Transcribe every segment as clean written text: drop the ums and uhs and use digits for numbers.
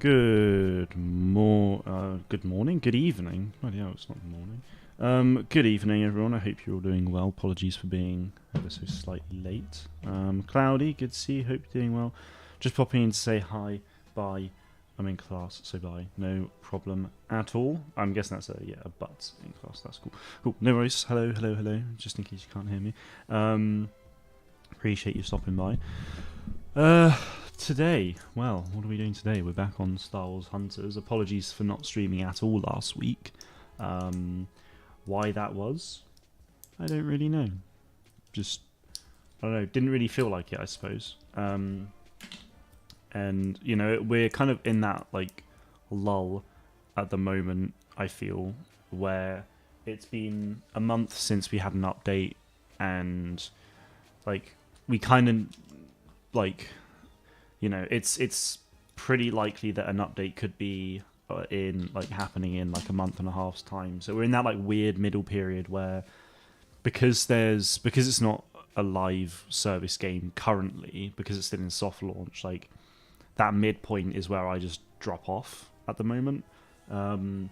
Good morning, good evening. Oh yeah, it's not morning. Good evening, everyone. I hope you're all doing well. Apologies for being ever so slightly late. Cloudy, good to see you. Hope you're doing well. Just popping in to say hi. Bye. I'm in class, so bye. No problem at all. I'm guessing that's a but in class. That's cool. Cool. No worries. Hello, hello, hello. Just in case you can't hear me. Appreciate you stopping by. Today, well, what are we doing today? We're back on Star Wars Hunters. Apologies for not streaming at all last week. Why that was, I don't really know. Just, I don't know, didn't really feel like it, I suppose. And, you know, we're kind of in that, like, lull at the moment, I feel, where it's been a month since we had an update, and, like, we kind of, like, you know, it's pretty likely that an update could be happening in like a month and a half's time. So we're in that like weird middle period where because it's not a live service game currently, because it's still in soft launch, like that midpoint is where I just drop off at the moment. And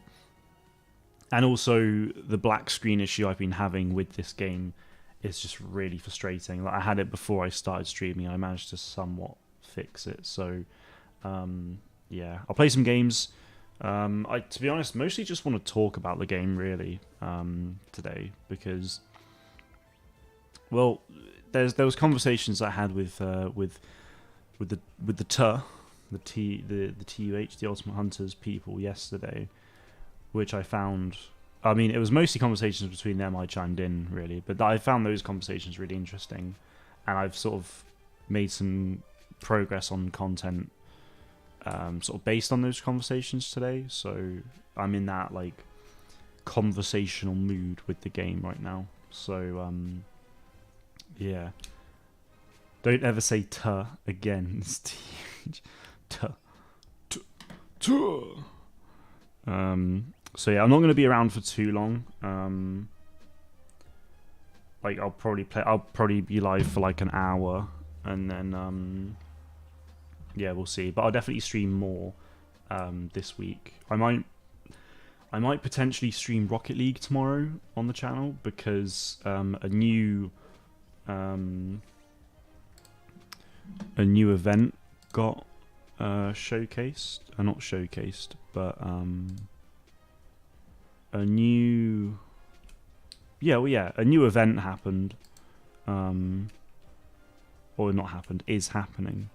also the black screen issue I've been having with this game is just really frustrating. Like I had it before I started streaming. I managed to somewhat fix it. So yeah, I'll play some games. To be honest, mostly just want to talk about the game really today because, well, there was conversations I had with the TUH, the Ultimate Hunters people yesterday, which I found. I mean, it was mostly conversations between them. I chimed in really, but I found those conversations really interesting, and I've sort of made some progress on content sort of based on those conversations today. So I'm in that like conversational mood with the game right now. So yeah, don't ever say "t" again. It's T-H. T. So yeah, I'm not going to be around for too long. Like I'll probably be live for like an hour, and then yeah, we'll see. But I'll definitely stream more this week. I might potentially stream Rocket League tomorrow on the channel because a new event got showcased. Not showcased, but a new event happened. Or not happened, is happening.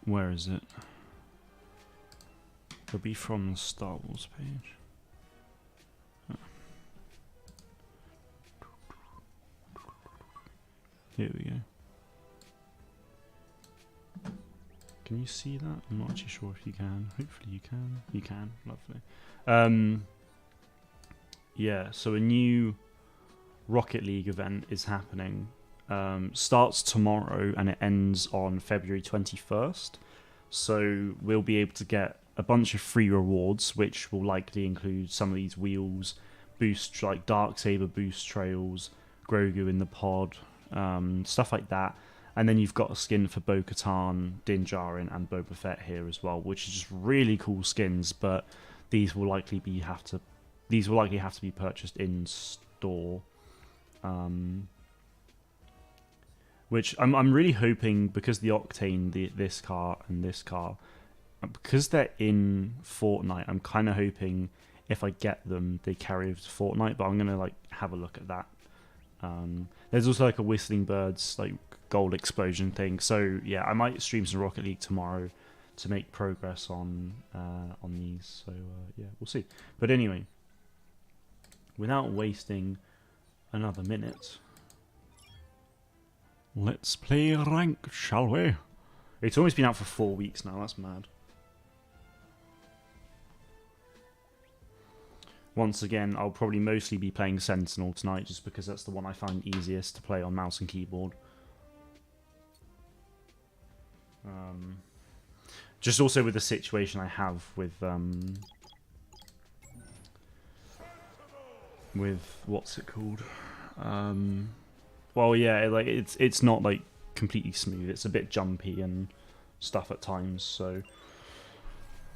Where is it? It'll be from the Star Wars page. Here we go. Can you see that? I'm not actually sure if you can. Hopefully you can. You can. Lovely. Yeah, so a new Rocket League event is happening. Starts tomorrow and it ends on February 21st. So we'll be able to get a bunch of free rewards, which will likely include some of these wheels, boost like Darksaber boost trails, Grogu in the pod, stuff like that. And then you've got a skin for Bo-Katan, Din Djarin, and Boba Fett here as well, which is just really cool skins. But these will likely have to be purchased in store. Which I'm really hoping, because the Octane, this car and this car, because they're in Fortnite, I'm kind of hoping if I get them, they carry over to Fortnite. But I'm gonna like have a look at that. There's also like a Whistling Birds like gold explosion thing. So yeah, I might stream some Rocket League tomorrow to make progress on these. So yeah, we'll see. But anyway, without wasting another minute, let's play rank, shall we? It's almost been out for 4 weeks now. That's mad. Once again, I'll probably mostly be playing Sentinel tonight, just because that's the one I find easiest to play on mouse and keyboard. Just also with the situation I have with what's it called? Well, yeah, it's not like completely smooth. It's a bit jumpy and stuff at times, so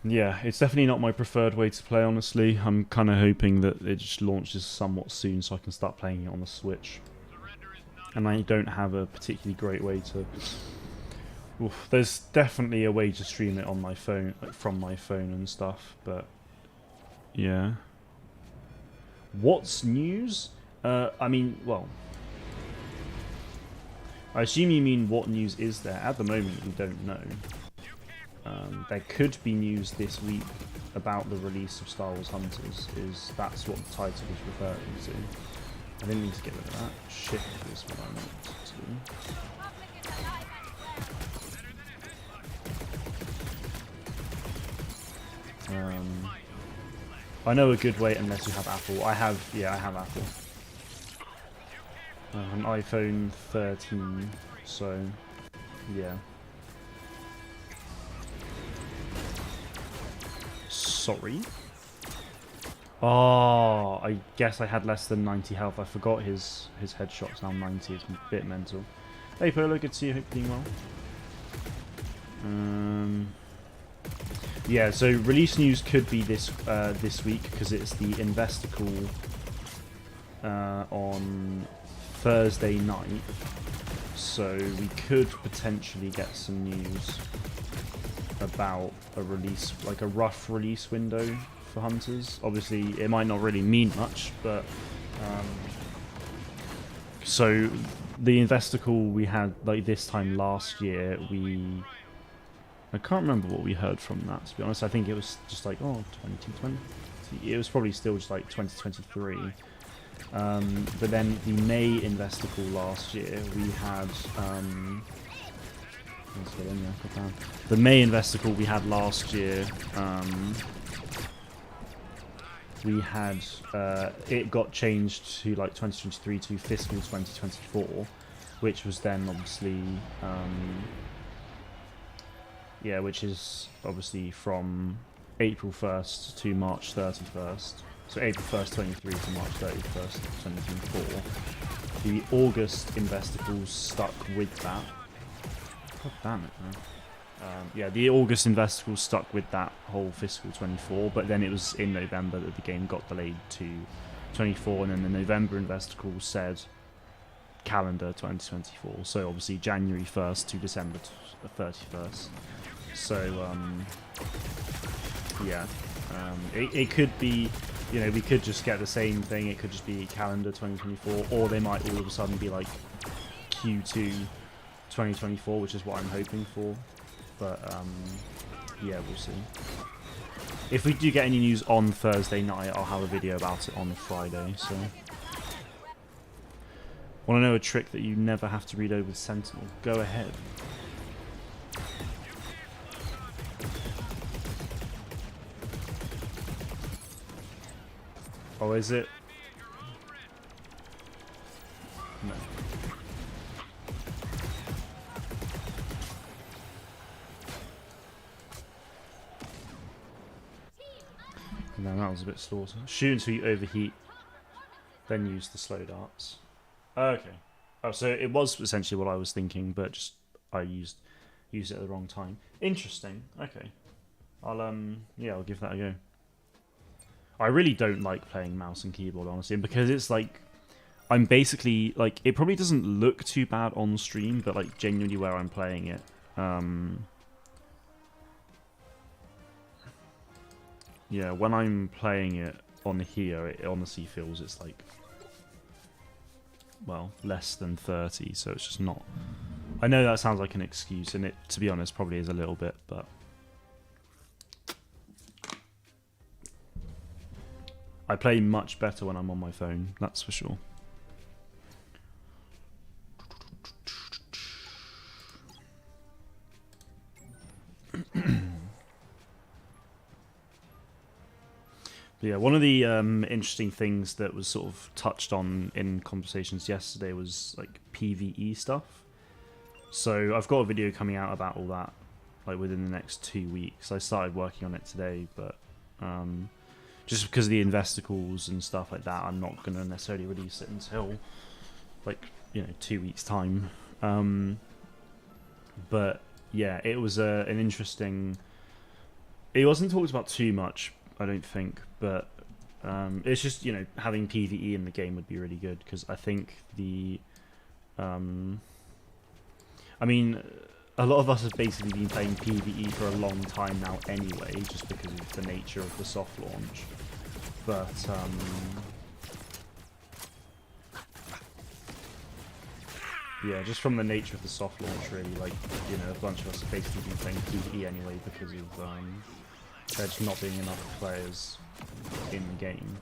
yeah, it's definitely not my preferred way to play, honestly. I'm kind of hoping that it just launches somewhat soon so I can start playing it on the Switch. And I don't have a particularly great way to... Oof, there's definitely a way to stream it on my phone, like from my phone and stuff, but yeah. What's news? I mean, well, I assume you mean what news is there. At the moment, we don't know. There could be news this week about the release of Star Wars Hunters. That's what the title is referring to. I didn't mean to get rid of that. Shift is what I meant to. I know a good way unless you have Apple. I have Apple. An iPhone 13, so yeah. Sorry. Oh, I guess I had less than 90 health. I forgot his headshot's now 90. It's a bit mental. Hey Polo, good to see you. Hope you're doing well. Yeah, so release news could be this week because it's the Investicle on Thursday night. So we could potentially get some news about a release, like a rough release window for Hunters. Obviously, it might not really mean much, but so the Investicle we had like this time last year, I can't remember what we heard from that, to be honest. I think it was just like, 2020. It was probably still just like 2023. But then the May Investicle last year, we had... the May Investicle we had last year, we had... it got changed to like 2023 to fiscal 2024, which was then obviously... yeah, which is obviously from April 1st to March 31st. So April 1st, 23 to March 31st, 2024. The August Investicles stuck with that. God damn it, man. Yeah, the August Investicles stuck with that whole fiscal 24, but then it was in November that the game got delayed to 24, and then the November Investicles said calendar 2024. So obviously January 1st to December 31st. So, yeah, it could be, you know, we could just get the same thing. It could just be calendar 2024, or they might all of a sudden be like Q2 2024, which is what I'm hoping for. But, yeah, we'll see. If we do get any news on Thursday night, I'll have a video about it on Friday, so... Want to know a trick that you never have to read over with Sentinel? Go ahead. Oh, is it? No. No, that was a bit slaughter. Shoot until you overheat, then use the slow darts. Okay. Oh, so it was essentially what I was thinking, but just I used it at the wrong time. Interesting. Okay. I'll give that a go. I really don't like playing mouse and keyboard, honestly, because it's like I'm basically like it probably doesn't look too bad on stream, but like genuinely where I'm playing it, yeah, when I'm playing it on here, it honestly feels it's like, well, less than 30, so it's just not... I know that sounds like an excuse, and it, to be honest, probably is a little bit, but... I play much better when I'm on my phone, that's for sure. Yeah, one of the interesting things that was sort of touched on in conversations yesterday was like PvE stuff. So I've got a video coming out about all that like within the next 2 weeks. I started working on it today, but just because of the investicles and stuff like that, I'm not going to necessarily release it until like, you know, 2 weeks time. But yeah, it was an interesting. It wasn't talked about too much, I don't think, but it's just, you know, having PvE in the game would be really good because I think the, I mean, a lot of us have basically been playing PvE for a long time now anyway, just because of the nature of the soft launch. But yeah, just from the nature of the soft launch, really, like, you know, a bunch of us have basically been playing PvE anyway because of there just not being enough players in the game.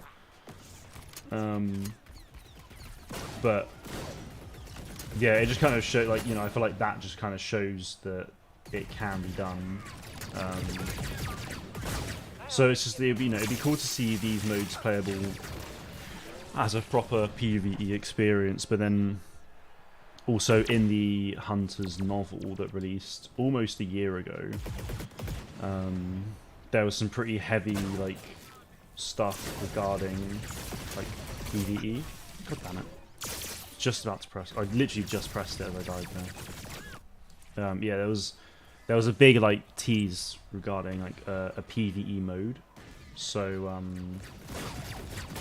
But yeah, it just kind of shows, like, you know, I feel like that just kind of shows that it can be done. So it's just, you know, it'd be cool to see these modes playable as a proper PvE experience, but then also in the Hunters novel that released almost a year ago, there was some pretty heavy, like, stuff regarding, like, PvE. God damn it. Just about to press. I literally just pressed it as I died there. Yeah, there was a big, like, tease regarding, like, a PvE mode. So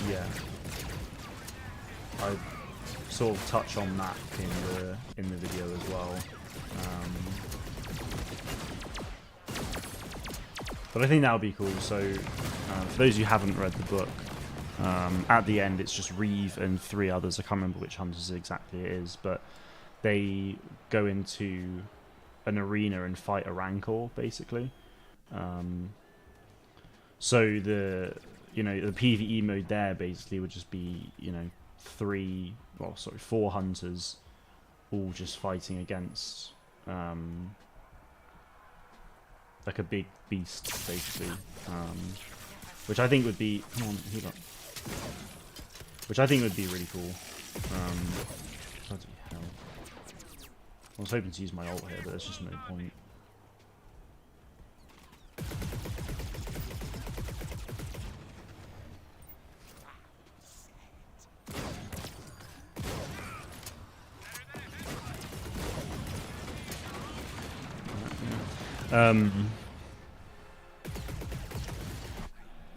yeah, I sort of touch on that in the video as well. But I think that would be cool. So for those who haven't read the book, at the end it's just Reeve and 3 others. I can't remember which hunters exactly it is, but they go into an arena and fight a Rancor, basically. So the PvE mode there basically would just be, you know, 4 hunters all just fighting against like a big beast, basically, which I think would be which I think would be really cool. Bloody hell. I was hoping to use my ult here, but there's just no point.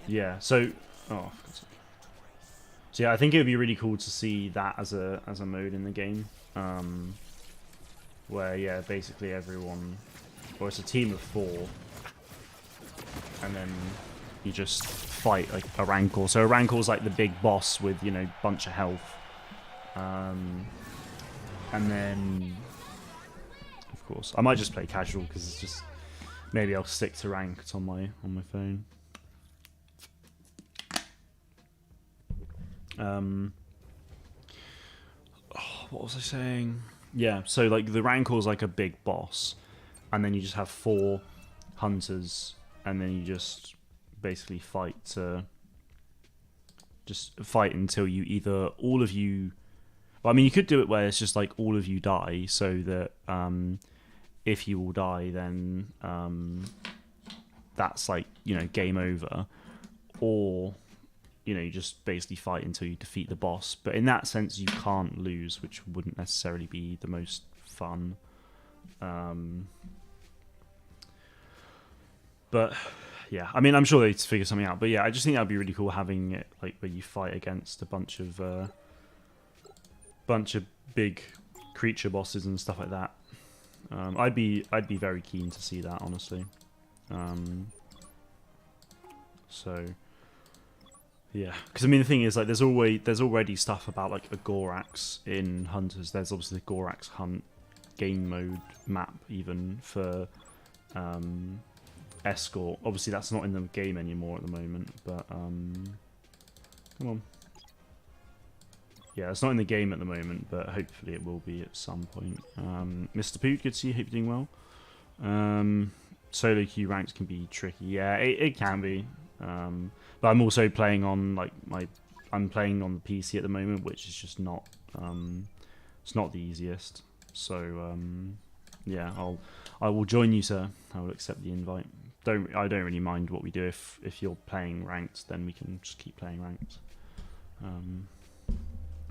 Yeah, so yeah, I think it would be really cool to see that as a mode in the game, where, yeah, basically everyone, or it's a team of 4, and then you just fight like a Rancor. So a Rancor's like the big boss with, you know, bunch of health, and then of course I might just play casual because it's just, maybe I'll stick to ranked on my phone. What was I saying? Yeah, so like the Rancor's like a big boss, and then you just have 4 hunters, and then you just basically fight until you either all of you. Well, I mean, you could do it where it's just like all of you die, so that if you all die, then that's like, you know, game over, or, you know, you just basically fight until you defeat the boss. But in that sense, you can't lose, which wouldn't necessarily be the most fun. But yeah, I mean, I'm sure they'd figure something out. But yeah, I just think that'd be really cool, having it like where you fight against a bunch of big creature bosses and stuff like that. I'd be very keen to see that, honestly. So yeah, because I mean, the thing is, like, there's already stuff about like a Gorax in Hunters. There's obviously the Gorax Hunt game mode map even for Escort. Obviously that's not in the game anymore at the moment, but come on. Yeah, it's not in the game at the moment, but hopefully it will be at some point. Mr. Poot, good to see you. Hope you're doing well. Solo queue ranks can be tricky. Yeah, it can be. But I'm also playing on I'm playing on the PC at the moment, which is just not it's not the easiest. So yeah, I will join you, sir. I will accept the invite. I don't really mind what we do. If you're playing ranked, then we can just keep playing ranked.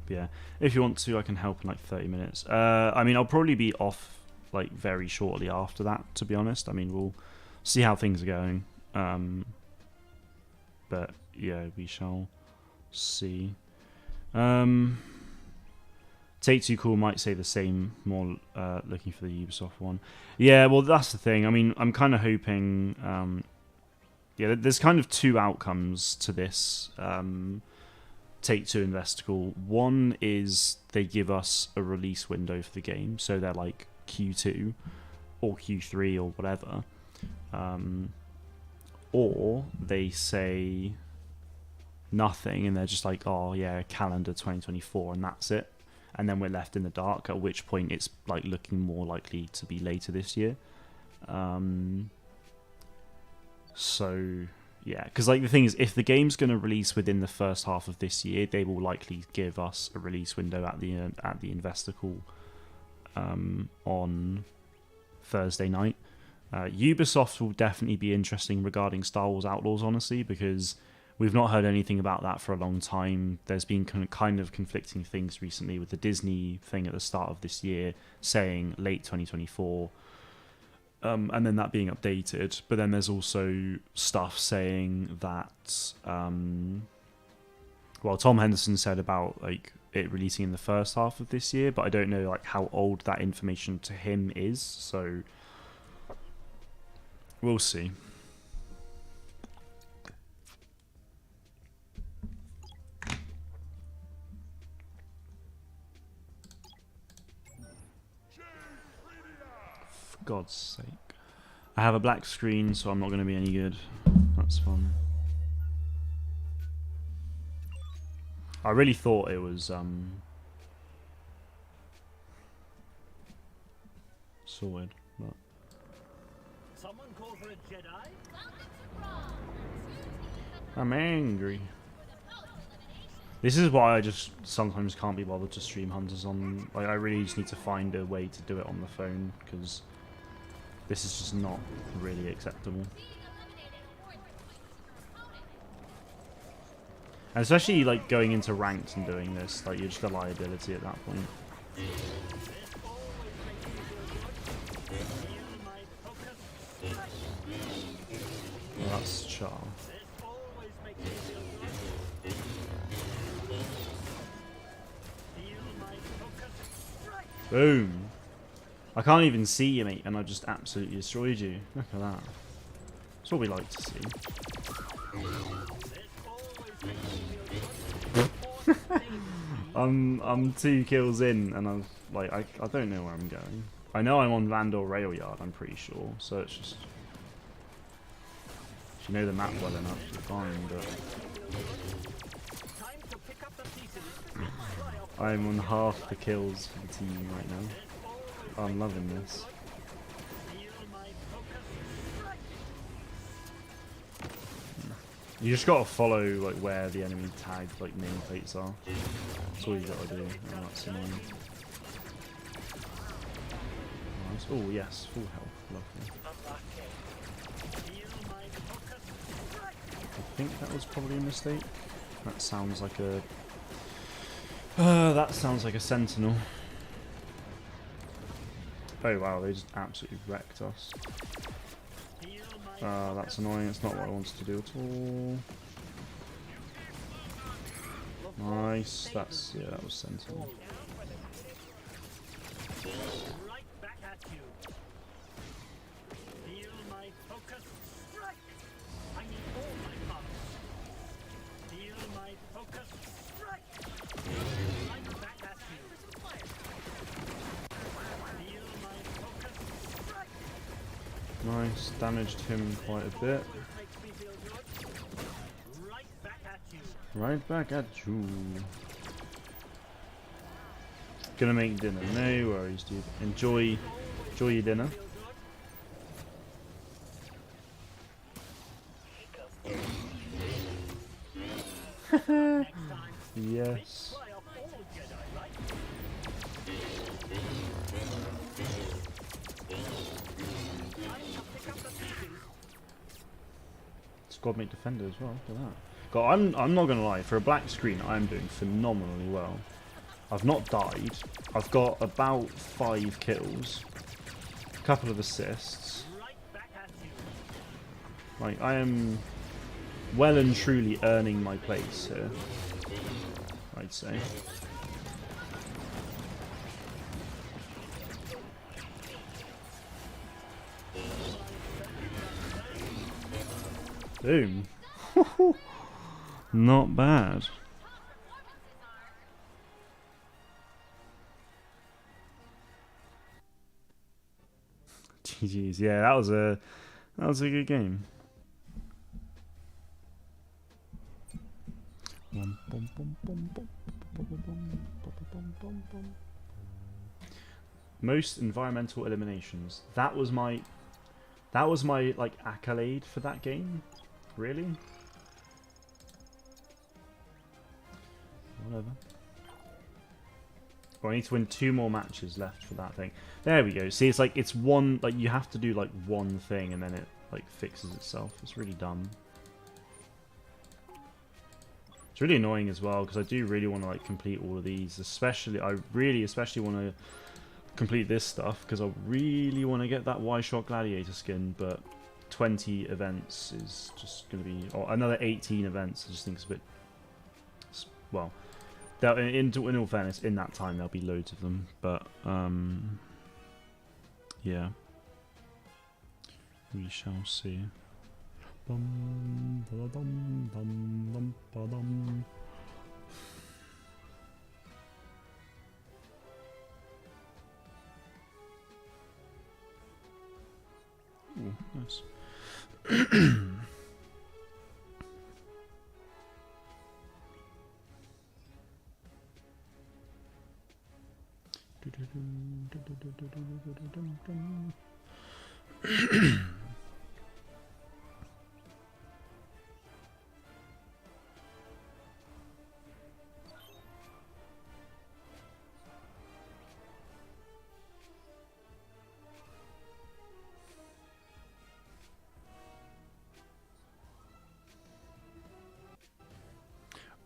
But yeah, if you want to, I can help in like 30 minutes. I mean, I'll probably be off like very shortly after that, to be honest. I mean, we'll see how things are going. But yeah, we shall see. Take Two Cool might say the same, more looking for the Ubisoft one. Yeah, well, that's the thing. I mean, I'm kind of hoping... yeah, there's kind of two outcomes to this Take-Two Investical. One is they give us a release window for the game, so they're like Q2 or Q3 or whatever. Or they say nothing and they're just like, oh yeah, calendar 2024, and that's it. And then we're left in the dark, at which point it's like looking more likely to be later this year. So yeah, because like the thing is, if the game's going to release within the first half of this year, they will likely give us a release window at the Investor Call on Thursday night. Ubisoft will definitely be interesting regarding Star Wars Outlaws, honestly, because we've not heard anything about that for a long time. There's been kind of conflicting things recently with the Disney thing at the start of this year saying late 2024. And then that being updated, but then there's also stuff saying that, well, Tom Henderson said about like it releasing in the first half of this year, but I don't know like how old that information to him is, so we'll see. For God's sake. I have a black screen, so I'm not going to be any good. That's fun. I really thought it was sorted, but Someone call for a Jedi? I'm angry. This is why I just sometimes can't be bothered to stream Hunters on. Like, I really just need to find a way to do it on the phone, because this is just not really acceptable. And especially like going into ranked and doing this, like you're just a liability at that point. Well, that's Char. Boom! I can't even see you, mate, and I just absolutely destroyed you. Look at that. That's what we like to see. I'm 2 kills in, and I'm like, I don't know where I'm going. I know I'm on Vandor Rail Yard, I'm pretty sure. So it's just, if you know the map well enough, you're fine. But I'm on half the kills for the team right now. I'm loving this. You just gotta follow like where the enemy tag like nameplates are. That's all you gotta do. Oh, that's annoying. Nice. Oh yes, full health. Lovely. I think that was probably a mistake. That sounds like a. That sounds like a sentinel. Oh wow, they just absolutely wrecked us. That's annoying, it's not what I wanted to do at all. Nice, that's, yeah, that was sensible. Nice, damaged him quite a bit. Right back at you. Gonna make dinner. No worries, dude. Enjoy your dinner. Yes. Squad mate defender as well. Look at that. God, I'm not gonna lie. For a black screen, I'm doing phenomenally well. I've not died. I've got about 5 kills. couple of assists. Right back at you. Like, I am well and truly earning my place here, I'd say. Boom. Not bad. GG's. Yeah, that was a good game. Most environmental eliminations. That was my like accolade for that game. Really? Whatever. Well, I need to win 2 more matches left for that thing. There we go. See, it's like it's one, like you have to do like one thing and then it like fixes itself. It's really dumb. It's really annoying as well because I do really want to like complete all of these. Especially, I really especially want to complete this stuff because I really want to get that Y-Shot Gladiator skin, but 20 events is just going to be, or another 18 events. I just think it's a bit, well, in all fairness, in that time there'll be loads of them, but yeah, we shall see. Bum, ba-da-dum, bum, bum, ba-dum. Ooh, nice.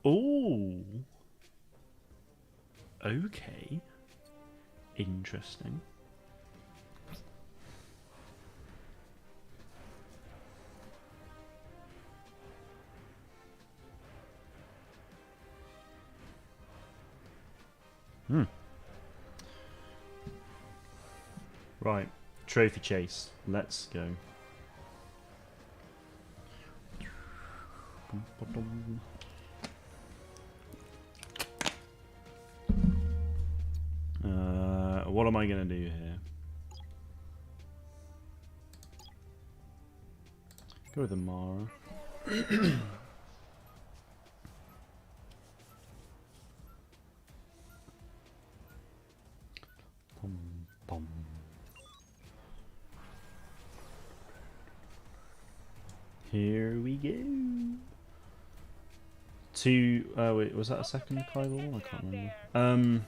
Oh, okay, interesting. Right, trophy chase. Let's go. What am I gonna do here? Go with Amara. Bum, bum. Here we go. Wait, was that a second Kyball? I can't remember.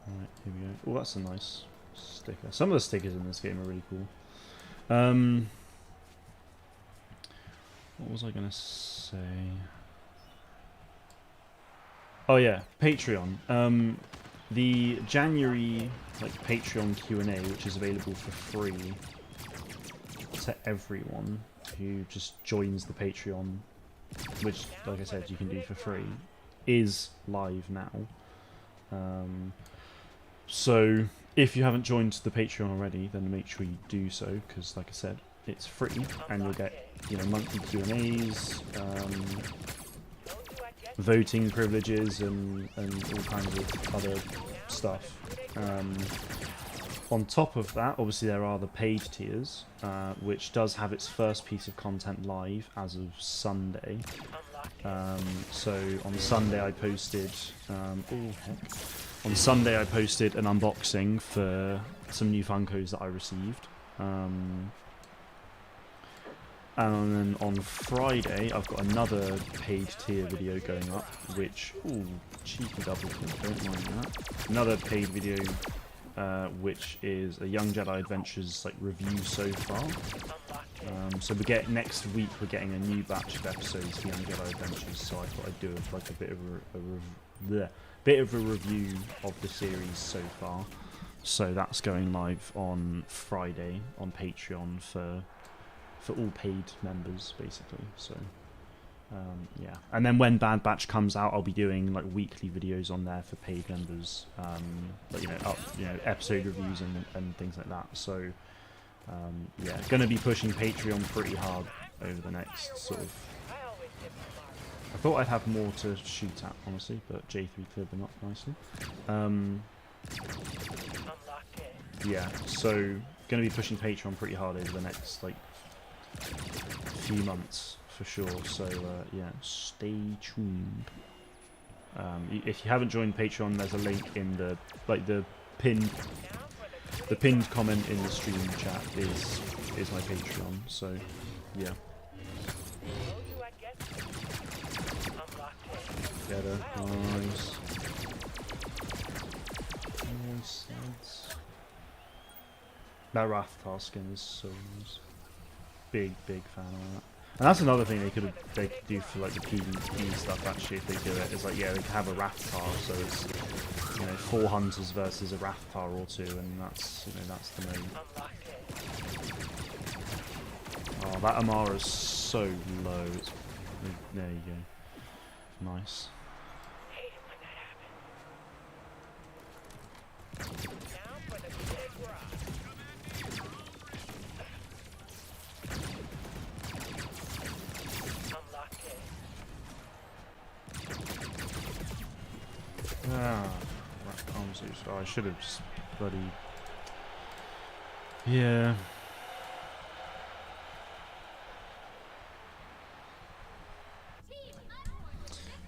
Right, here we go. Oh, that's a nice sticker. Some of the stickers in this game are really cool. What was I gonna say? Oh yeah, Patreon. The January Patreon Q&A, which is available for free to everyone who just joins the Patreon, which, like I said, you can do for free, is live now. So if you haven't joined the Patreon already, then make sure you do so, because like I said, it's free and you'll get, you know, monthly Q&As, voting privileges and all kinds of other stuff. On top of that, obviously there are the paid tiers, which does have its first piece of content live as of Sunday. So on Sunday I posted, on Sunday I posted an unboxing for some new Funkos that I received. And then on Friday I've got another paid tier video going up, which, ooh, cheeky double click, don't mind that. Another paid video, which is a Young Jedi Adventures review so far. So next week we're getting a new batch of episodes for Young Jedi Adventures, so I thought I'd do a bit of a review of the series so far. So that's going live on Friday on Patreon for all paid members, basically. So yeah, and then when Bad Batch comes out, I'll be doing like weekly videos on there for paid members, but episode reviews and things like that. So yeah, gonna be pushing Patreon pretty hard over the next sort of. I thought I'd have more to shoot at, honestly, but J3 cleared them up nicely. Yeah, so gonna be pushing Patreon pretty hard over the next like few months for sure. So yeah, stay tuned. If you haven't joined Patreon, there's a link in the pinned comment in the stream chat is my Patreon. So yeah. Get her. Nice. Nice. That Rathtar skin is so nice. Big fan of that. And that's another thing they could do for like the PvP stuff actually if they do it. Is like, yeah, they could have a Rathtar, so it's 4 hunters versus a Rathtar or 2, and that's that's the main. Oh, that Amara's so low. There you go. Nice. Oh, I should have just bloody. Yeah.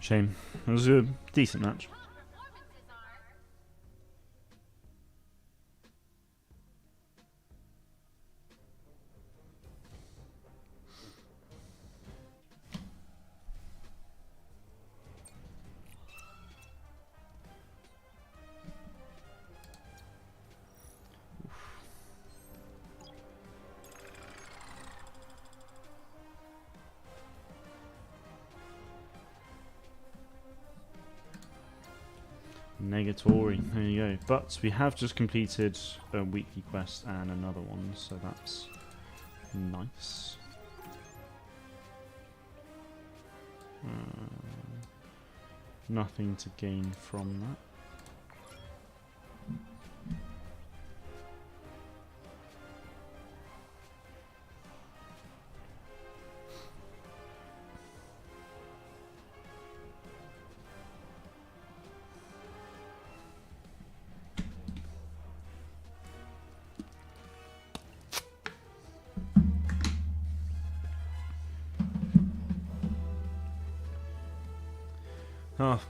Shame. It was a decent match. Negatory, there you go. But we have just completed a weekly quest and another one, so that's nice. Nothing to gain from that.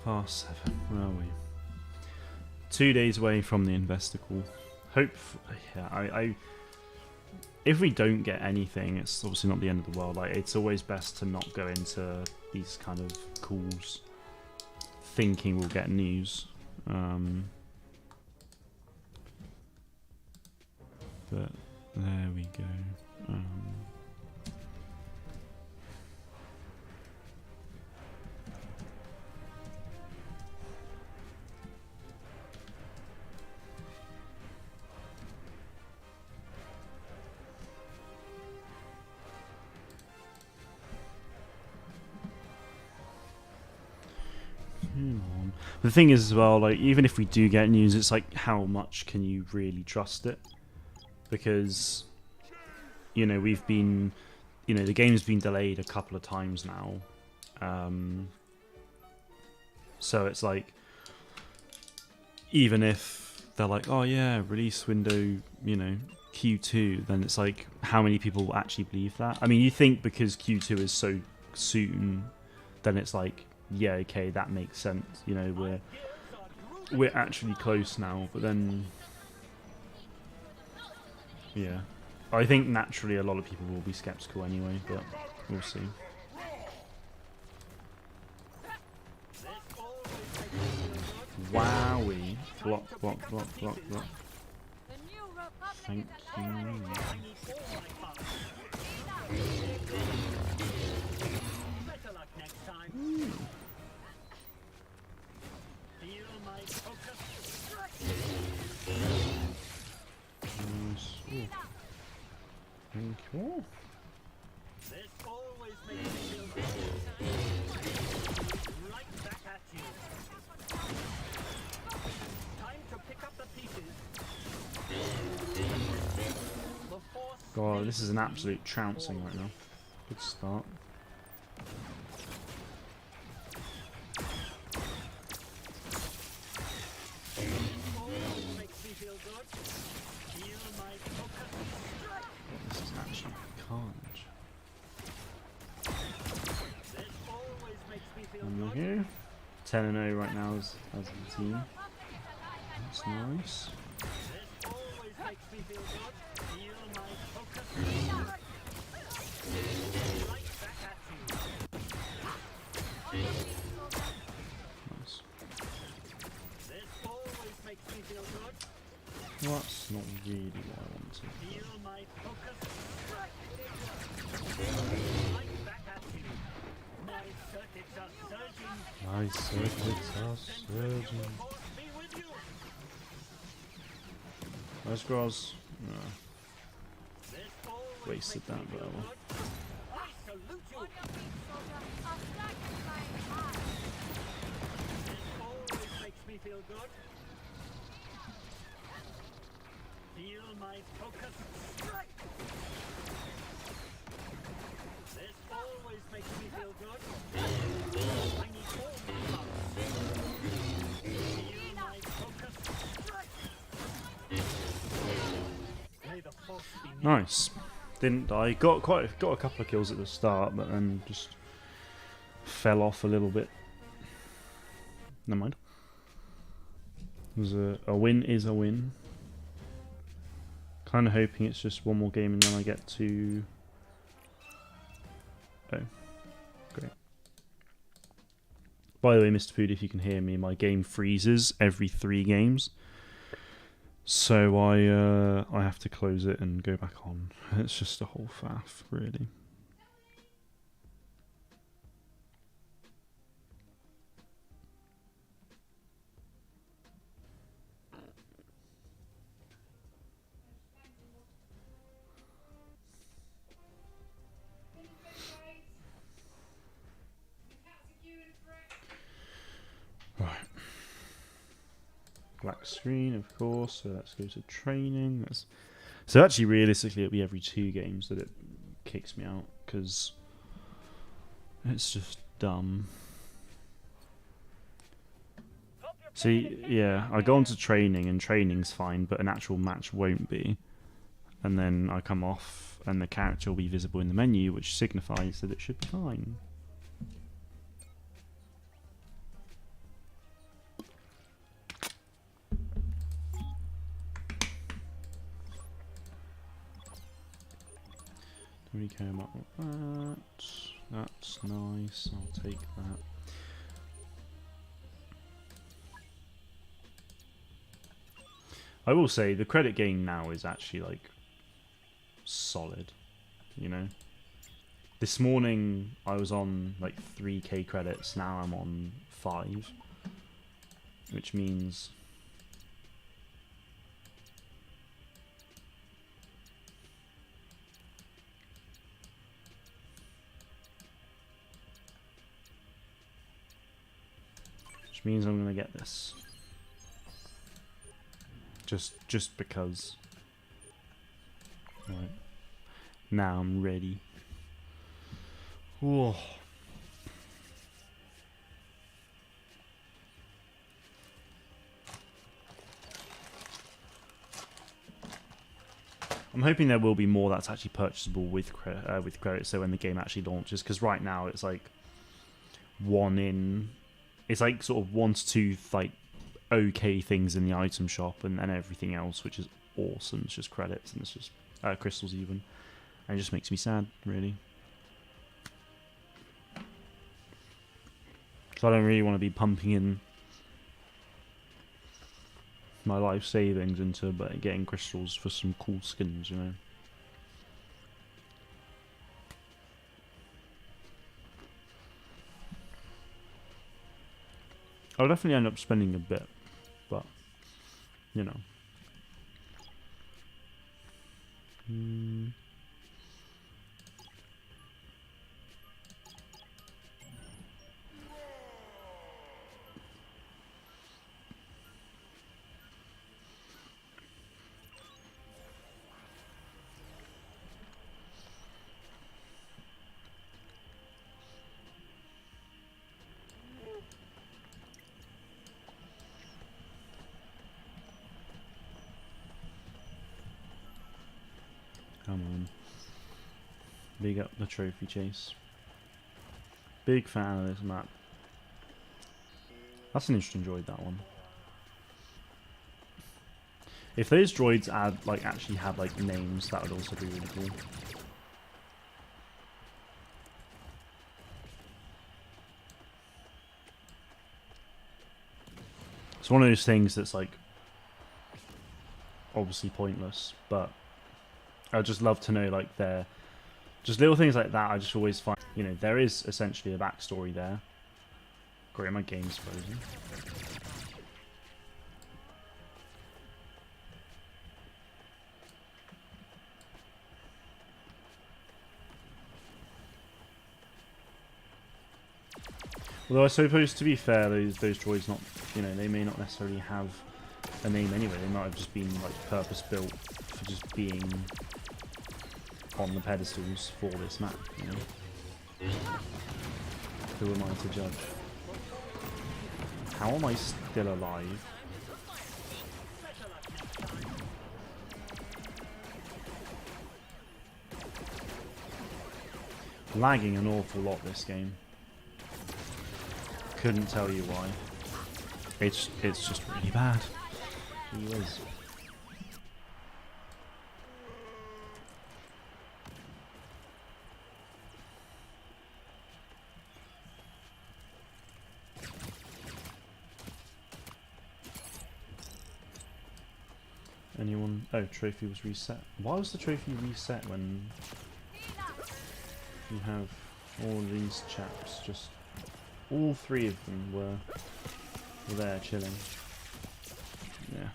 Past 7, where are we? 2 days away from the investor call. Yeah, if we don't get anything, it's obviously not the end of the world. Like, it's always best to not go into these kind of calls thinking we'll get news. But there we go. The thing is as well, like, even if we do get news, it's like, how much can you really trust it? Because, we've been, the game's been delayed a couple of times now. So it's like, even if they're like, oh yeah, release window, Q2, then it's like, how many people will actually believe that? I mean, you think because Q2 is so soon, then it's like, yeah, okay, that makes sense. We're actually close now, but then, yeah, I think naturally a lot of people will be skeptical anyway, but we'll see. Wowie! Block. Thank you. Thank you. This always makes me feel good. Right back at you. Time to pick up the pieces. The force God, this is an absolute trouncing right now. Good start. always makes me feel good. Feel my focus strike. This is actually carnage. This always makes me feel And we're good. here. 10-0 right now as a team. That's nice. This always makes me feel good. Feel my focus strike. Right back at you. Nice. This always makes me feel good. Well, that's not really what I wanted. Feel my focus strike. Right back at you. My circuits are surging. My circuits are surging. Force be with you. Nice grass. This always Wasted makes me that, feel but good. I salute you. This always makes me feel good. Feel my focus strike. This always makes me feel good. I need all the power. Feel my focus strike. May the force be near. Nice. Didn't die. Got a couple of kills at the start, but then just fell off a little bit. Never mind. It was a win is a win. Kind of hoping it's just one more game and then I get to. Oh, great. By the way, Mr. Food, if you can hear me, my game freezes every 3 games. So I have to close it and go back on. It's just a whole faff, really. Right. Black screen, of course. So let's go to training. So actually, realistically, it'll be every 2 games that it kicks me out because it's just dumb. See, yeah, I go on to training and training's fine, but an actual match won't be. And then I come off and the character will be visible in the menu, which signifies that it should be fine. Don't really care about that. That's nice, I'll take that. I will say the credit gain now is actually like solid, you know. This morning I was on like 3k credits, now I'm on 5, which means I'm gonna get this. Just because. Right. Now I'm ready. Whoa. I'm hoping there will be more that's actually purchasable with credit, so when the game actually launches. Because right now it's like it's like sort of 1 to 2 like okay things in the item shop, and then everything else, which is awesome, it's just credits, and it's just crystals even, and it just makes me sad, really. So I don't really want to be pumping in my life savings into getting crystals for some cool skins, you know. I'll definitely end up spending a bit, but you know. Come on. Big up the trophy chase. Big fan of this map. That's an interesting droid, that one. If those droids actually had like names, that would also be really cool. It's one of those things that's like obviously pointless, but I'd just love to know like their just little things like that. I just always find, you know, there is essentially a backstory there. Great, my game's frozen. Although I suppose, to be fair, those droids not, you know, they may not necessarily have a name anyway. They might have just been like purpose built for just being on the pedestals for this map, you know. Who am I to judge? How am I still alive? Lagging an awful lot this game. Couldn't tell you why. It's just really bad. It really is. Anyone? Oh, trophy was reset. Why was the trophy reset when you have all these chaps? Just all three of them were there chilling. Yeah.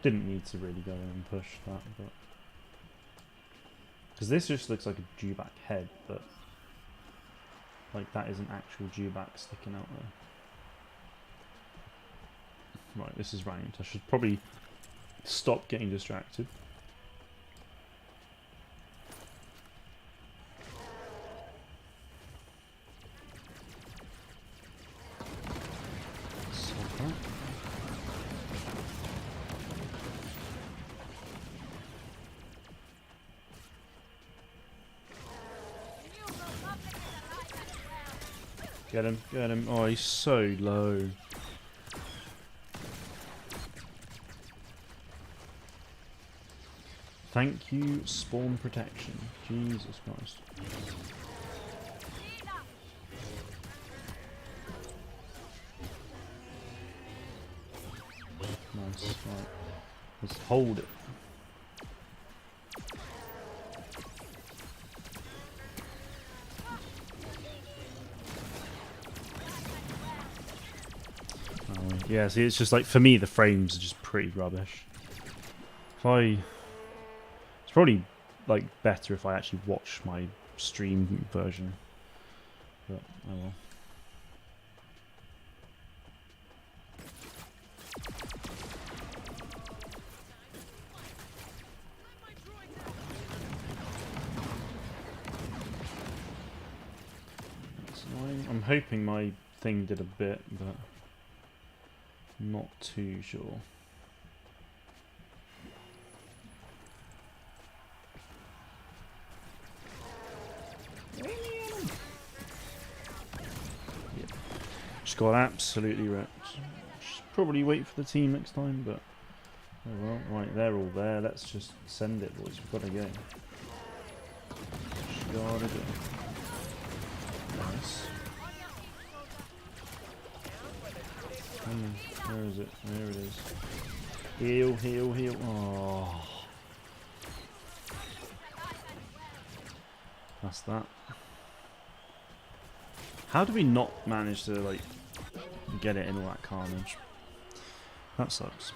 Didn't need to really go in and push that, but because this just looks like a Dewback head, but like that is an actual Dewback sticking out there. Right, this is ranked. I should probably stop getting distracted. Solve that. Get him, get him. Oh, he's so low. Thank you, spawn protection. Jesus Christ. Nice. Right. Let's hold it. Oh, yeah, see, it's just like, for me, the frames are just pretty rubbish. It's probably like better if I actually watch my stream version, but oh well. That's annoying. I'm hoping my thing did a bit, but not too sure. Just got absolutely wrecked. Should probably wait for the team next time, but oh well. Right, they're all there. Let's just send it, boys. We've got to go. Just gotta go. Nice. Where is it? There it is. Heal, heal, heal. Oh. That's that. How do we not manage to, like, get it in all that carnage? That sucks.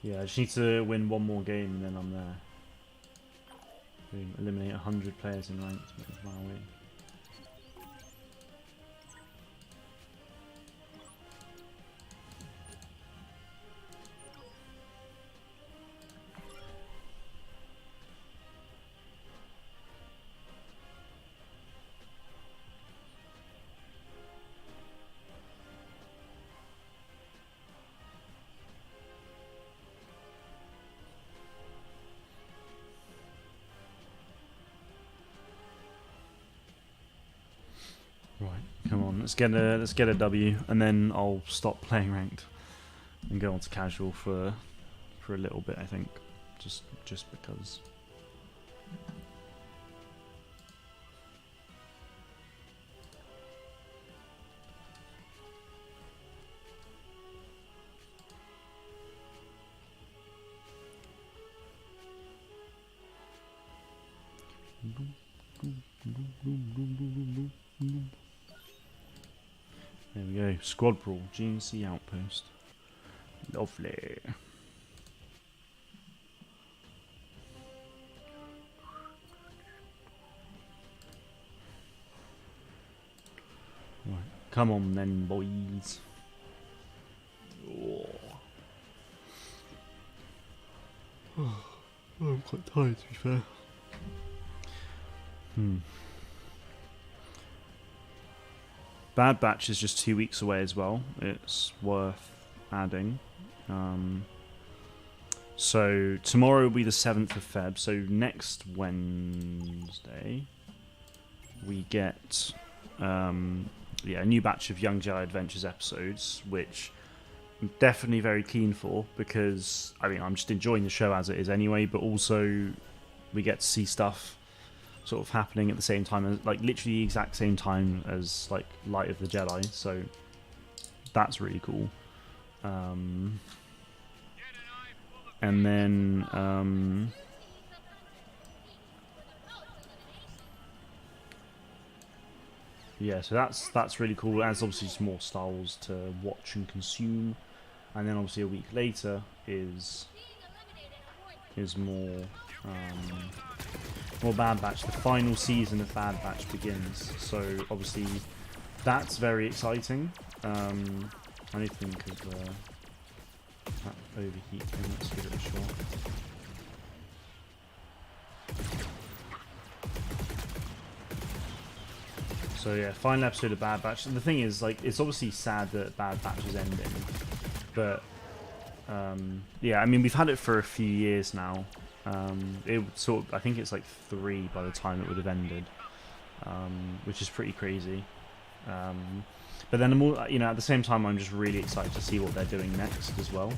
Yeah, I just need to win one more game and then I'm there. Boom. Eliminate 100 players in ranked. Wow. Right, come on, let's get a W, and then I'll stop playing ranked and go on to casual for a little bit. I think, just because. There we go. Squad Brawl, GNC Outpost. Lovely. Right. Come on then, boys. Oh. I'm quite tired, to be fair. Bad Batch is just 2 weeks away as well. It's worth adding. So tomorrow will be the 7th of Feb. So next Wednesday we get a new batch of Young Jedi Adventures episodes, which I'm definitely very keen for, because I mean I'm just enjoying the show as it is anyway, but also we get to see stuff sort of happening at the same time, as like literally the exact same time as like Light of the Jedi, so that's really cool. And then yeah, so that's really cool. As obviously just more Star Wars to watch and consume, and then obviously a week later is more Bad Batch. The final season of Bad Batch begins, so obviously that's very exciting. I need to think of that overheat thing. Let's give it a shot. So yeah, final episode of Bad Batch. And the thing is, like, it's obviously sad that Bad Batch is ending, but yeah, I mean we've had it for a few years now. It would sort of, I think it's like 3 by the time it would have ended, which is pretty crazy. But then I'm all, at the same time, I'm just really excited to see what they're doing next as well.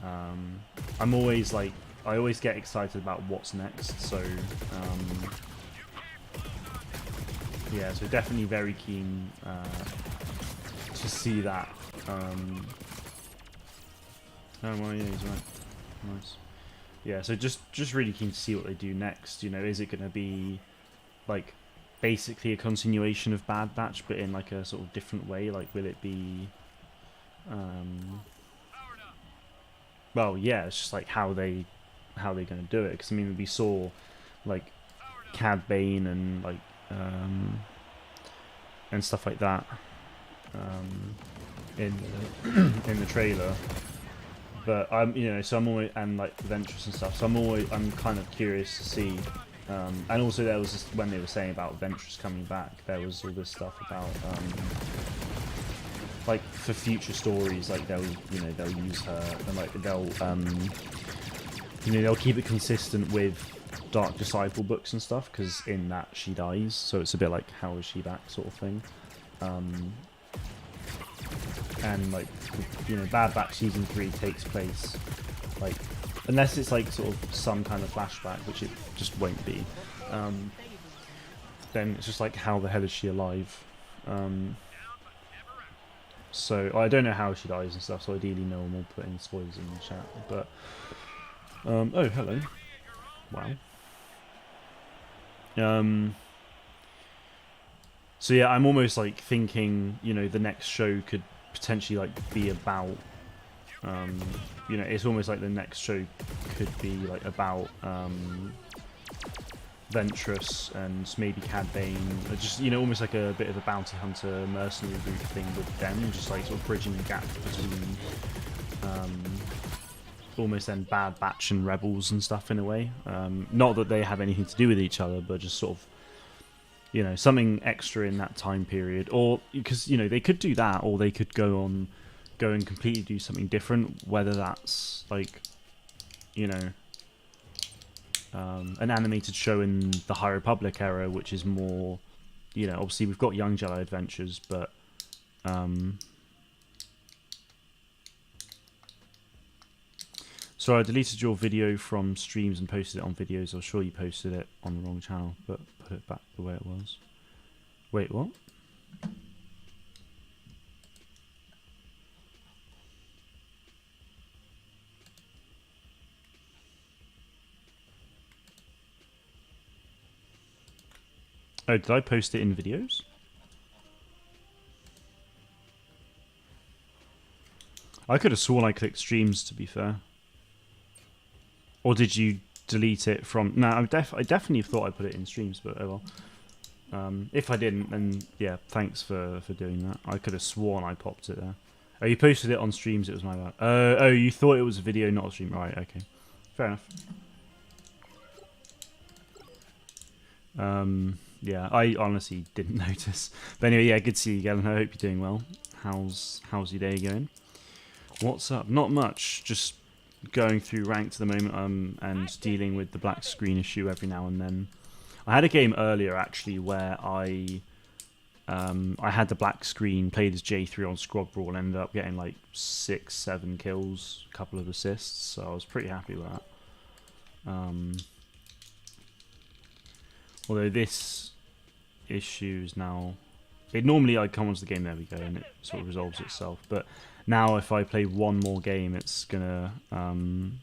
I'm always like, I always get excited about what's next. So yeah, so definitely very keen to see that. Oh well, yeah, he's right. Nice. Yeah, so just really keen to see what they do next. Is it going to be like basically a continuation of Bad Batch, but in like a sort of different way? Like, will it be? Well, yeah, it's just like how they're going to do it. Because I mean, we saw like Cad Bane and like and stuff like that in the trailer. But so I'm always, and like Ventress and stuff. So I'm kind of curious to see. And also there was this, when they were saying about Ventress coming back, there was all this stuff about like for future stories, like they'll use her, and like they'll keep it consistent with Dark Disciple books and stuff, because in that she dies, so it's a bit like, how is she back sort of thing. And like, Bad Batch season 3 takes place, like, unless it's like sort of some kind of flashback, which it just won't be, then it's just like, how the hell is she alive? So I don't know how she dies and stuff, so ideally no one will put in spoilers in the chat, but oh, hello. Wow. So yeah, I'm almost like thinking, the next show could potentially like be about, it's almost like the next show could be like about Ventress and maybe Cad Bane, just, you know, almost like a bit of a bounty hunter mercenary group thing with them, just like sort of bridging the gap between almost then Bad Batch and Rebels and stuff in a way. Not that they have anything to do with each other, but just sort of, you know, something extra in that time period. Or because, you know, they could do that, or they could go and completely do something different, whether that's like, you know, an animated show in the High Republic era, which is more, you know, obviously we've got Young Jedi Adventures, but so I deleted your video from streams and posted it on videos. I was sure you posted it on the wrong channel, but put it back the way it was. Wait, what? Oh, did I post it in videos? I could have sworn I clicked streams, to be fair. Or did you delete it from... No, I definitely thought I put it in streams, but oh well. If I didn't, then yeah, thanks for doing that. I could have sworn I popped it there. Oh, you posted it on streams, it was my bad. Oh, you thought it was a video, not a stream. Right, okay. Fair enough. Yeah, I honestly didn't notice. But anyway, yeah, good to see you, Galen. I hope you're doing well. How's your day going? What's up? Not much. Just going through ranked at the moment, and dealing with the black screen issue every now and then. I had a game earlier actually where I had the black screen, played as J3 on Squad Brawl, ended up getting like 6-7 kills, a couple of assists, so I was pretty happy with that. Although this issue is now... It normally, I come onto the game, there we go, and it sort of resolves itself. But now if I play one more game, it's gonna... when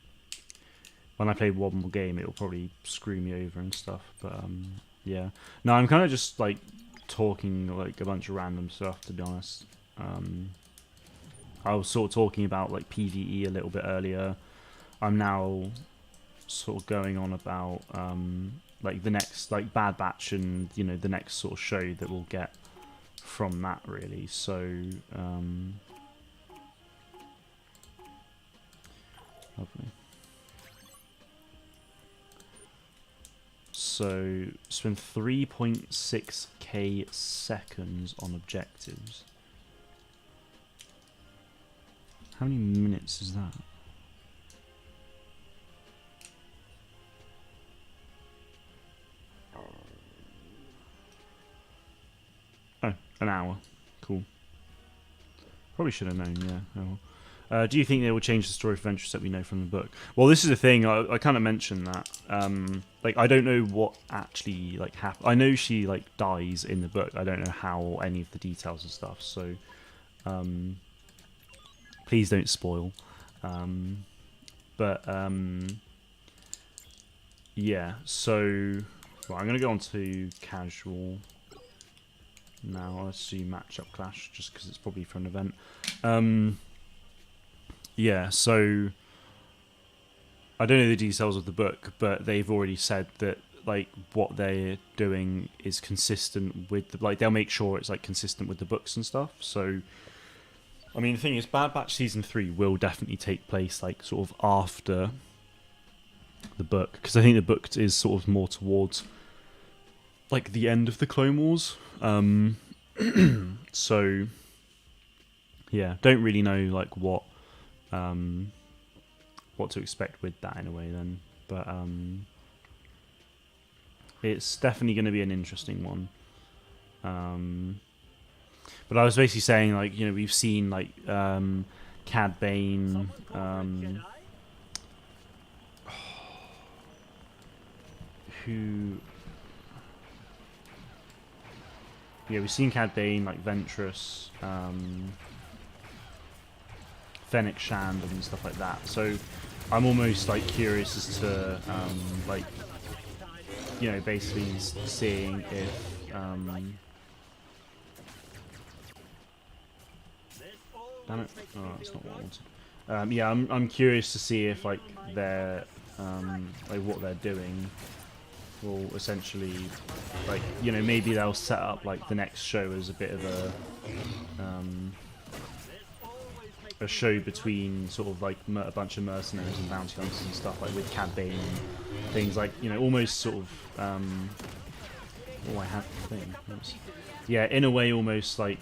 I play one more game, it'll probably screw me over and stuff. But yeah. No, I'm kind of just like talking like a bunch of random stuff, to be honest. I was sort of talking about like PvE a little bit earlier. I'm now sort of going on about... like the next, like Bad Batch, and you know, the next sort of show that we'll get from that, really. So lovely. So spend 3.6k seconds on objectives. How many minutes is that? Oh, an hour. Cool. Probably should have known, yeah. Oh. Do you think they will change the story of Ventress that we know from the book? Well, this is the thing. I kind of mentioned that. Like, I don't know what actually like happened. I know she like dies in the book. I don't know how any of the details and stuff. So, please don't spoil. Yeah. So, well, I'm gonna go on to casual. Now let's see matchup clash, just because it's probably for an event. Yeah, so I don't know the details of the book, but they've already said that like what they're doing is consistent with the, like they'll make sure it's like consistent with the books and stuff. So I mean, the thing is, Bad Batch season 3 will definitely take place like sort of after the book, because I think the book is sort of more towards like the end of the Clone Wars. So yeah, don't really know like what to expect with that in a way then, but it's definitely going to be an interesting one. But I was basically saying, like, you know, we've seen like Cad Bane, who... Yeah, we've seen Cad Bane, like Ventress, Fennec Shand and stuff like that. So I'm almost like curious as to like, you know, basically seeing if damn it, oh, that's not what I wanted. Yeah, I'm curious to see if like they're like what they're doing will essentially, like, you know, maybe they'll set up like the next show as a bit of a show between sort of like a bunch of mercenaries and bounty hunters and stuff, like with Cad Bane and things, like, you know, almost sort of oh, I have the thing. Oops. Yeah, in a way, almost like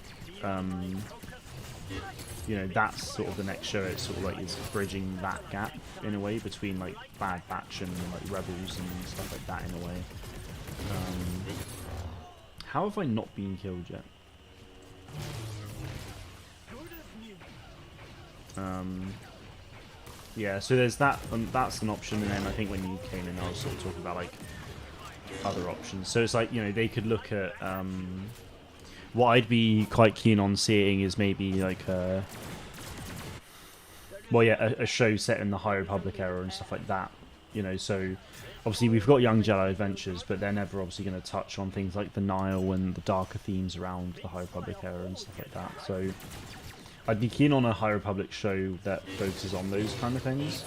you know, that's sort of the next show. It's sort of like is bridging that gap in a way between like Bad Batch and like Rebels and stuff like that in a way. How have I not been killed yet? Yeah, so there's that. That's an option, and then I think when you came in, I was sort of talking about like other options. So it's like, you know, they could look at what I'd be quite keen on seeing is maybe like a show set in the High Republic era and stuff like that. You know, so obviously we've got Young Jedi Adventures, but they're never obviously going to touch on things like the Nile and the darker themes around the High Republic era and stuff like that. So I'd be keen on a High Republic show that focuses on those kind of things.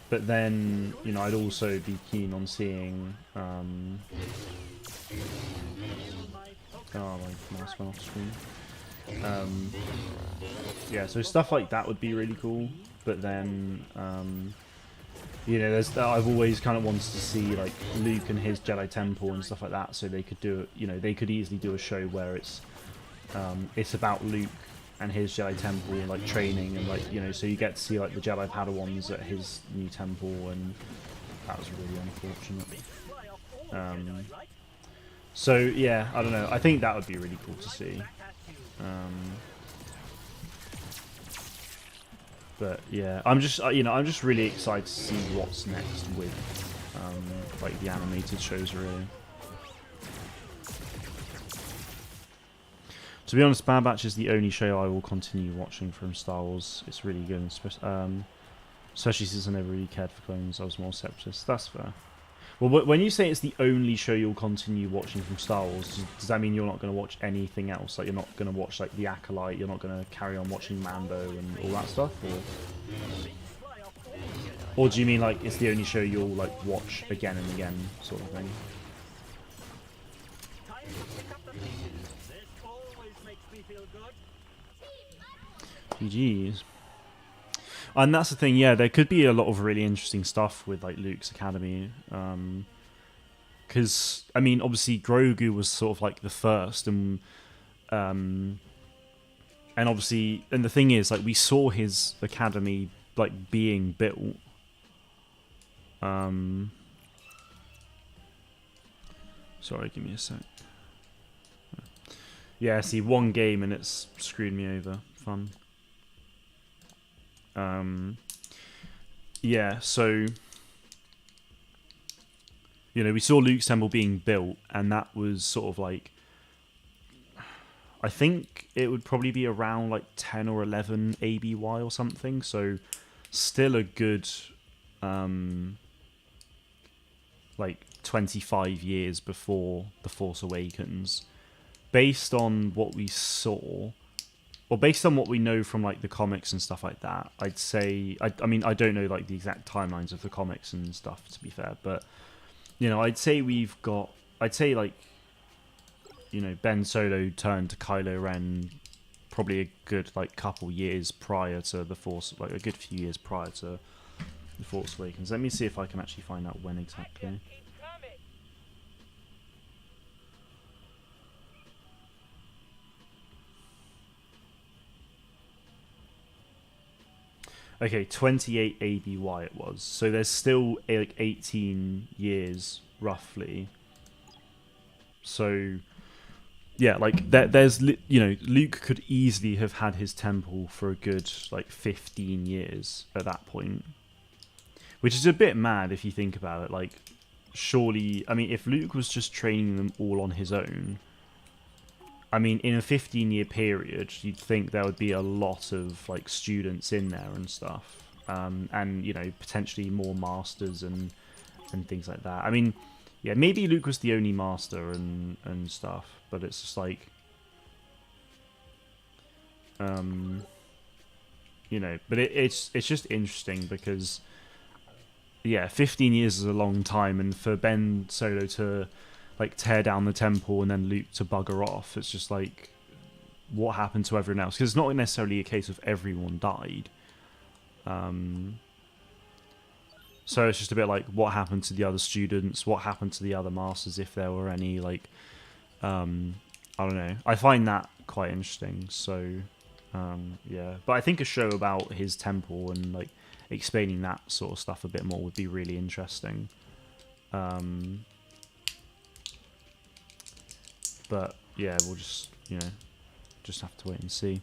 But then, you know, I'd also be keen on seeing oh, my mouse went off screen. Yeah, so stuff like that would be really cool. But then, you know, I've always kind of wanted to see like Luke and his Jedi Temple and stuff like that. So they could do it. You know, they could easily do a show where it's about Luke and his Jedi Temple, like training, and like, you know, so you get to see like the Jedi Padawans at his new temple, and that was really unfortunate. So yeah, I don't know. I think that would be really cool to see. But yeah, I'm just I'm just really excited to see what's next with like the animated shows, really. To be honest, Bad Batch is the only show I will continue watching from Star Wars. It's really good, especially since I never really cared for clones. I was more separatist. That's fair. Well, when you say it's the only show you'll continue watching from Star Wars, does that mean you're not going to watch anything else? Like, you're not going to watch like The Acolyte, you're not going to carry on watching Mando and all that stuff? Or do you mean like it's the only show you'll like watch again and again, sort of thing? GG's. And that's the thing, yeah, there could be a lot of really interesting stuff with like Luke's Academy. Because, I mean, obviously Grogu was sort of like the first, and obviously, and the thing is, like, we saw his academy like being built. Sorry, give me a sec. Yeah, see, one game and it's screwed me over. Fun. Yeah, so, you know, we saw Luke's temple being built, and that was sort of like, I think it would probably be around like 10 or 11 ABY or something, so still a good, like 25 years before The Force Awakens. Based on what we saw, or based on what we know from like the comics and stuff like that, I'd say, I mean, I don't know like the exact timelines of the comics and stuff, to be fair, but, you know, I'd say like, you know, Ben Solo turned to Kylo Ren probably a good like couple years prior to The Force, like a good few years prior to The Force Awakens. Let me see if I can actually find out when exactly. Okay, 28 ABY it was. So there's still like 18 years roughly. So yeah, like there's, you know, Luke could easily have had his temple for a good like 15 years at that point, which is a bit mad if you think about it. Like, surely, I mean, if Luke was just training them all on his own, I mean, in a 15-year period, you'd think there would be a lot of like students in there and stuff, and, you know, potentially more masters and things like that. I mean, yeah, maybe Luke was the only master and stuff, but it's just like, you know, but it's just interesting because, yeah, 15 years is a long time, and for Ben Solo to like tear down the temple and then Luke to bugger off, it's just like, what happened to everyone else? Because it's not necessarily a case of everyone died. So it's just a bit like, what happened to the other students? What happened to the other masters, if there were any? Like, I don't know. I find that quite interesting. So, yeah. But I think a show about his temple and like explaining that sort of stuff a bit more would be really interesting. But yeah, we'll just just have to wait and see.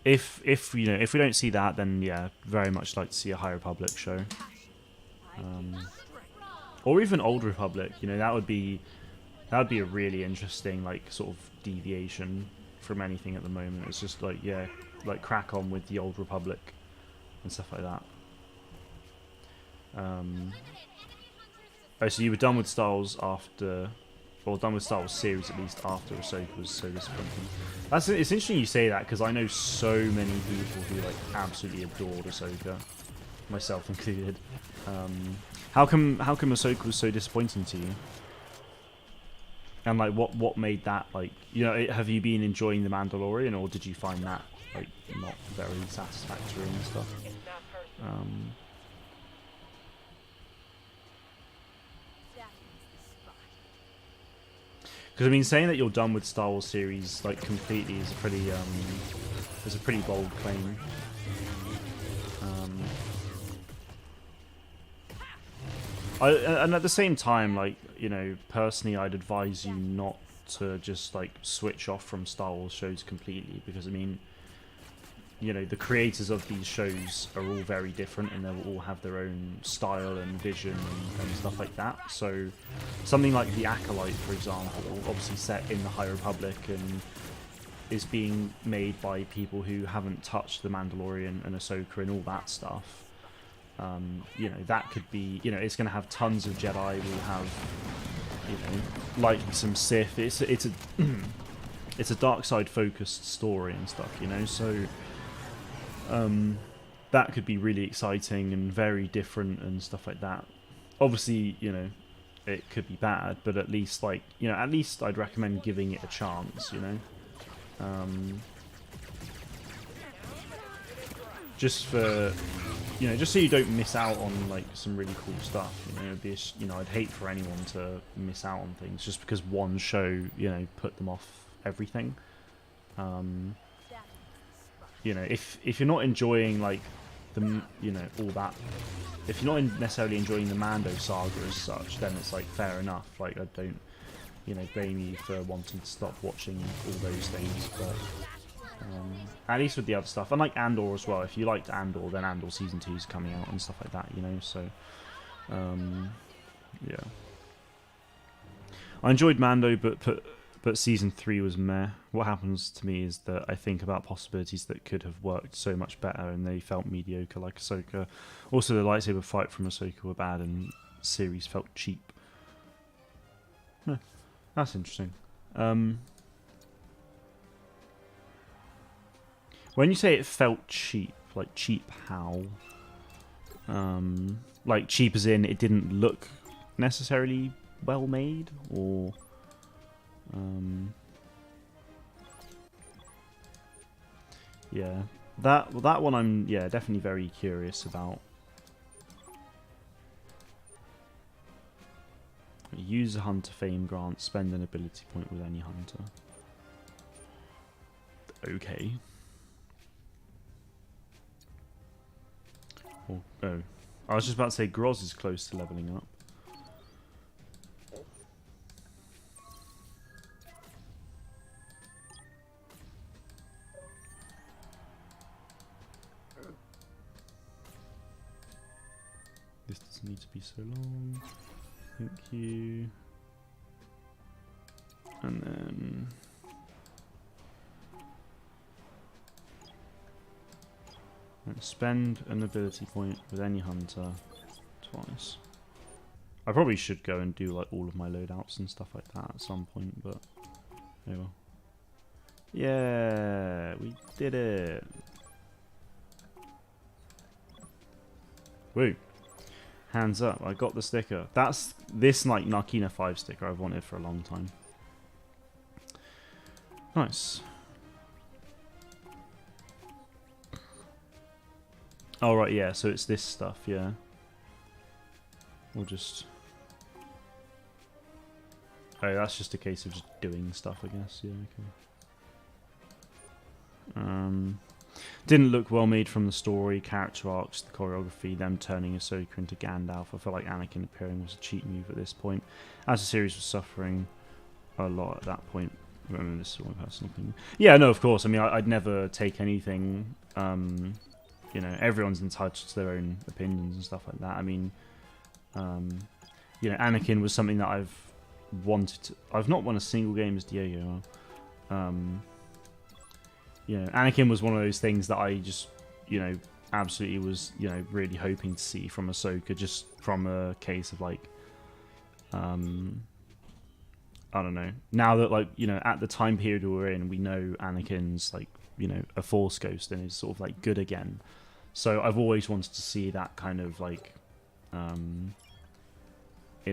If we don't see that, then yeah, very much like to see a High Republic show, or even Old Republic. That would be a really interesting like sort of deviation from anything at the moment. It's just like, yeah, like crack on with the Old Republic and stuff like that. Oh, so you were done with Star Wars after, or done with Star Wars series at least after Ahsoka was so disappointing. It's interesting you say that, because I know so many people who like absolutely adored Ahsoka, myself included. How come Ahsoka was so disappointing to you? And like, what made that, like, have you been enjoying The Mandalorian, or did you find that like not very satisfactory and stuff? Because I mean, saying that you're done with Star Wars series like completely is a pretty bold claim. And at the same time, like, personally, I'd advise you not to just like switch off from Star Wars shows completely, because I mean, the creators of these shows are all very different, and they'll all have their own style and vision and stuff like that. So something like The Acolyte, for example, obviously set in the High Republic and is being made by people who haven't touched The Mandalorian and Ahsoka and all that stuff. That could be, it's going to have tons of Jedi. We'll have, like some Sith. It's a it's a dark side focused story and stuff, so that could be really exciting and very different and stuff like that. Obviously, it could be bad, but at least I'd recommend giving it a chance, just for, just so you don't miss out on like some really cool stuff. I'd hate for anyone to miss out on things just because one show, put them off everything. If you're not enjoying like the, all that, if you're not necessarily enjoying the Mando saga as such, then it's like fair enough. Like, I don't, blame you for wanting to stop watching all those things, but at least with the other stuff, and like Andor as well. If you liked Andor, then Andor season 2 is coming out and stuff like that. So yeah, I enjoyed Mando, but season 3 was meh. What happens to me is that I think about possibilities that could have worked so much better, and they felt mediocre, like Ahsoka. Also, the lightsaber fight from Ahsoka were bad, and series felt cheap. Huh. That's interesting. When you say it felt cheap, like cheap how? Like cheap as in it didn't look necessarily well made, or yeah, that one I'm definitely very curious about. Use a hunter fame grant, spend an ability point with any hunter. Okay. Oh, I was just about to say Groz is close to leveling up. This doesn't need to be so long. Thank you. And then spend an ability point with any hunter twice. I probably should go and do like all of my loadouts and stuff like that at some point, but there we go. Yeah, we did it. Woo. Hands up, I got the sticker. That's this like Narkina 5 sticker I've wanted for a long time. Nice. Oh right, yeah, so it's this stuff, yeah. We'll just... Oh, that's just a case of just doing stuff, I guess, yeah, okay. Didn't look well made from the story, character arcs, the choreography, them turning Ahsoka into Gandalf. I felt like Anakin appearing was a cheap move at this point, as the series was suffering a lot at that point. I mean, this is my personal opinion. Yeah, no, of course. I mean, I'd never take anything. You know, everyone's entitled to their own opinions and stuff like that. I mean, you know, Anakin was something that I've wanted to... I've not won a single game as Diego. You know, Anakin was one of those things that I just, you know, absolutely was, you know, really hoping to see from Ahsoka, just from a case of like, I don't know. Now that, like, you know, at the time period we're in, we know Anakin's like, you know, a Force ghost and is sort of like good again. So I've always wanted to see that kind of like, in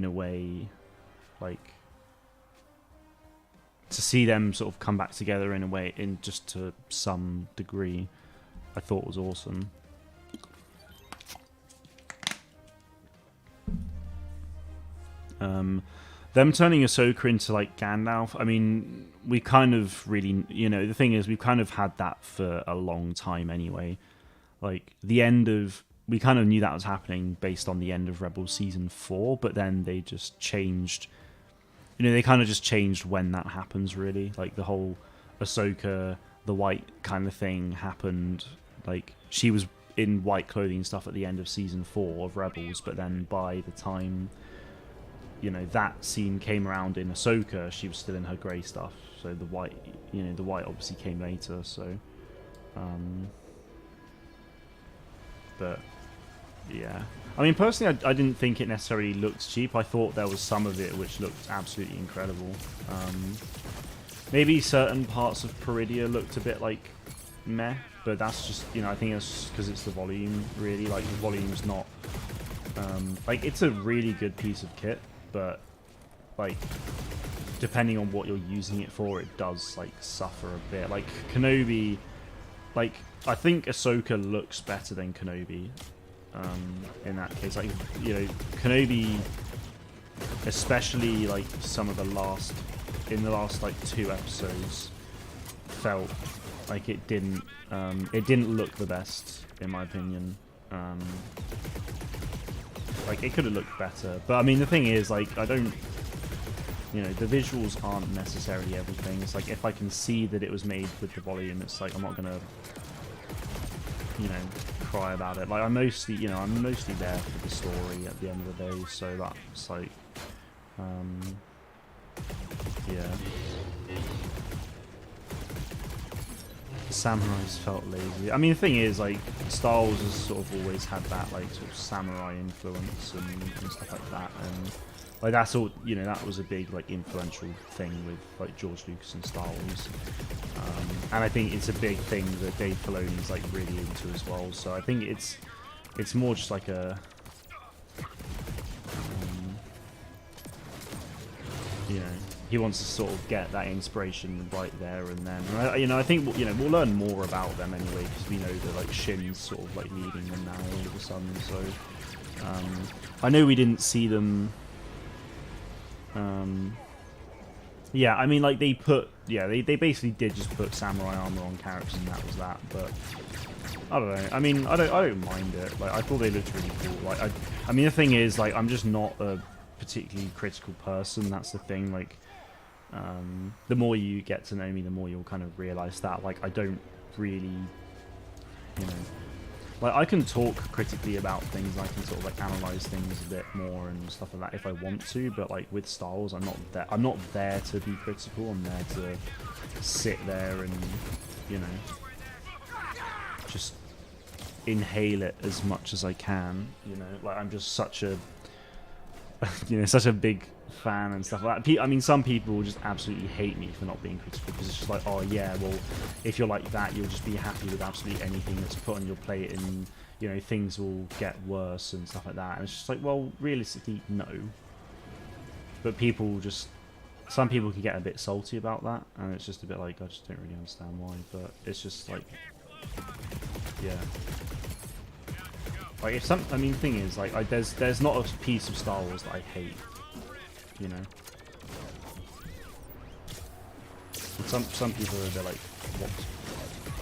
a way, like, to see them sort of come back together in a way, in just to some degree, I thought was awesome. Them turning Ahsoka into like Gandalf, I mean, we kind of really, you know, the thing is, we've kind of had that for a long time anyway. Like, the end of, we kind of knew that was happening based on the end of Rebels Season 4, but then they just changed, you know, they kind of just changed when that happens, really. Like, the whole Ahsoka, the white kind of thing happened, like, she was in white clothing and stuff at the end of Season 4 of Rebels, but then by the time, you know, that scene came around in Ahsoka, she was still in her grey stuff. So the white, you know, the white obviously came later, so... but, yeah. I mean, personally, I didn't think it necessarily looked cheap. I thought there was some of it which looked absolutely incredible. Maybe certain parts of Peridia looked a bit, like, meh, but that's just, you know, I think it's because it's the volume, really. Like, the volume's not... like, it's a really good piece of kit, but, like, depending on what you're using it for, it does, like, suffer a bit. Like, Kenobi, like, I think Ahsoka looks better than Kenobi, in that case. Like, you know, Kenobi, especially, like, some of the last, in the last, like, 2 episodes, felt like it didn't look the best, in my opinion. Like, it could have looked better. But, I mean, the thing is, like, I don't... You know, the visuals aren't necessarily everything. It's like, if I can see that it was made with the volume, it's like, I'm not gonna, you know, cry about it. Like, I'm mostly there for the story at the end of the day, so that's, like... yeah. The samurais felt lazy. I mean, the thing is, like, Star Wars has sort of always had that, like, sort of samurai influence and stuff like that, and like, that's all, you know, that was a big, like, influential thing with, like, George Lucas and Star Wars, and I think it's a big thing that Dave Filoni's, like, really into as well. So I think it's more just like a, you know, he wants to sort of get that inspiration right there and then. And you know, I think, you know, we'll learn more about them anyway, because we know that, like, Shin's sort of, like, leading them now all of a sudden. So I know we didn't see them. Yeah, I mean, like, they basically did just put samurai armor on characters and that was that. But I don't know. I mean, I don't mind it. Like, I thought they looked really cool. Like, I mean, the thing is, like, I'm just not a particularly critical person. That's the thing. Like, the more you get to know me, the more you'll kind of realize that, like, I don't really, you know, like, I can talk critically about things, I can sort of, like, analyze things a bit more and stuff like that if I want to, but, like, with Star Wars, I'm not there to be critical. I'm there to sit there and, you know, just inhale it as much as I can, you know. Like, I'm just such a, you know, such a big fan and stuff like that. I mean, some people will just absolutely hate me for not being critical, because it's just like, oh yeah, well, if you're like that, you'll just be happy with absolutely anything that's put on your plate, and you know, things will get worse and stuff like that. And it's just like, well, realistically, no. But some people can get a bit salty about that, and it's just a bit like, I just don't really understand why. But it's just like, yeah. Like if I mean, the thing is, like, there's not a piece of Star Wars that I hate, you know. And some people are a bit like, what?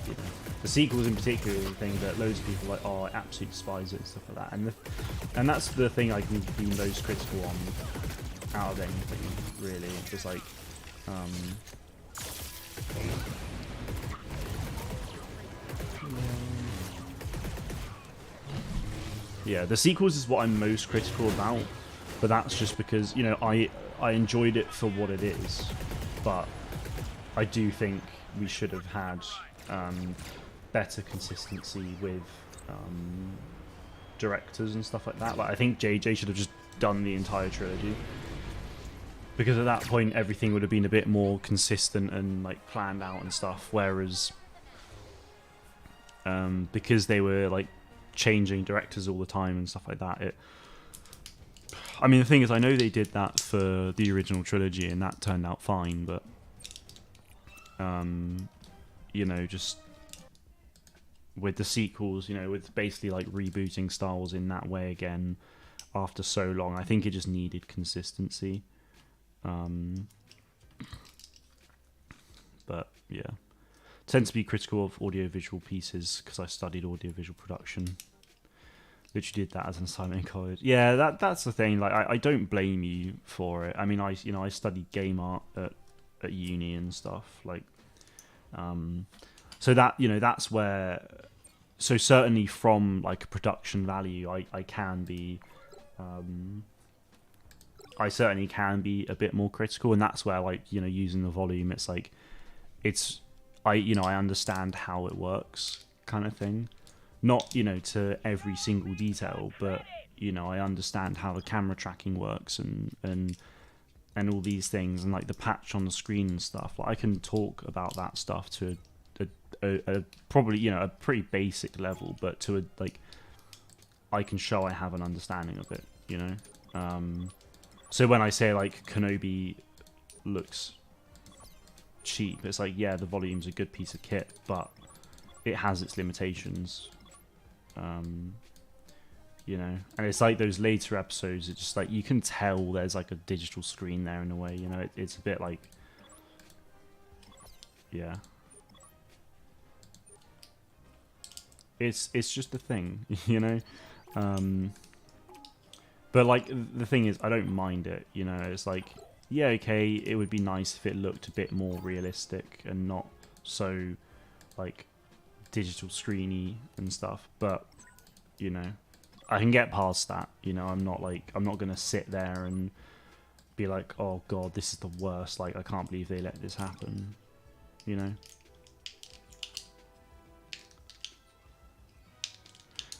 You know, the sequels in particular are the thing that loads of people are like, oh, I absolutely despise it and stuff like that. And that's the thing I can be most critical on out of anything, really. It's like, yeah, the sequels is what I'm most critical about, but that's just because, you know, I enjoyed it for what it is, but I do think we should have had better consistency with directors and stuff like that. Like, I think JJ should have just done the entire trilogy, because at that point everything would have been a bit more consistent and like planned out and stuff, whereas because they were like changing directors all the time and stuff like that, I mean, the thing is, I know they did that for the original trilogy and that turned out fine, but you know, just with the sequels, you know, with basically like rebooting Star Wars in that way again after so long, I think it just needed consistency. But yeah, tend to be critical of audiovisual pieces because I studied audiovisual production. Literally did that as an assignment in college. Yeah, that's the thing. Like, I don't blame you for it. I mean, I studied game art at uni and stuff. Like, so that, you know, that's where. So certainly from like a production value, I can be. I certainly can be a bit more critical, and that's where, like, you know, using the volume, it's like, I understand how it works, kind of thing. Not, you know, to every single detail, but, you know, I understand how the camera tracking works and all these things, and like the patch on the screen and stuff. Like, I can talk about that stuff to a probably, you know, a pretty basic level, but to a, like, I can show I have an understanding of it, you know. So when I say like Kenobi looks cheap, it's like, yeah, the volume's a good piece of kit, but it has its limitations. You know, and it's like those later episodes, it's just like you can tell there's like a digital screen there in a way, you know. It's a bit like, yeah, it's just a thing, you know. But like, the thing is, I don't mind it, you know. It's like, yeah, okay, it would be nice if it looked a bit more realistic and not so like digital screeny and stuff, but, you know, I can get past that, you know. I'm not gonna sit there and be like, oh god, this is the worst, like, I can't believe they let this happen, you know.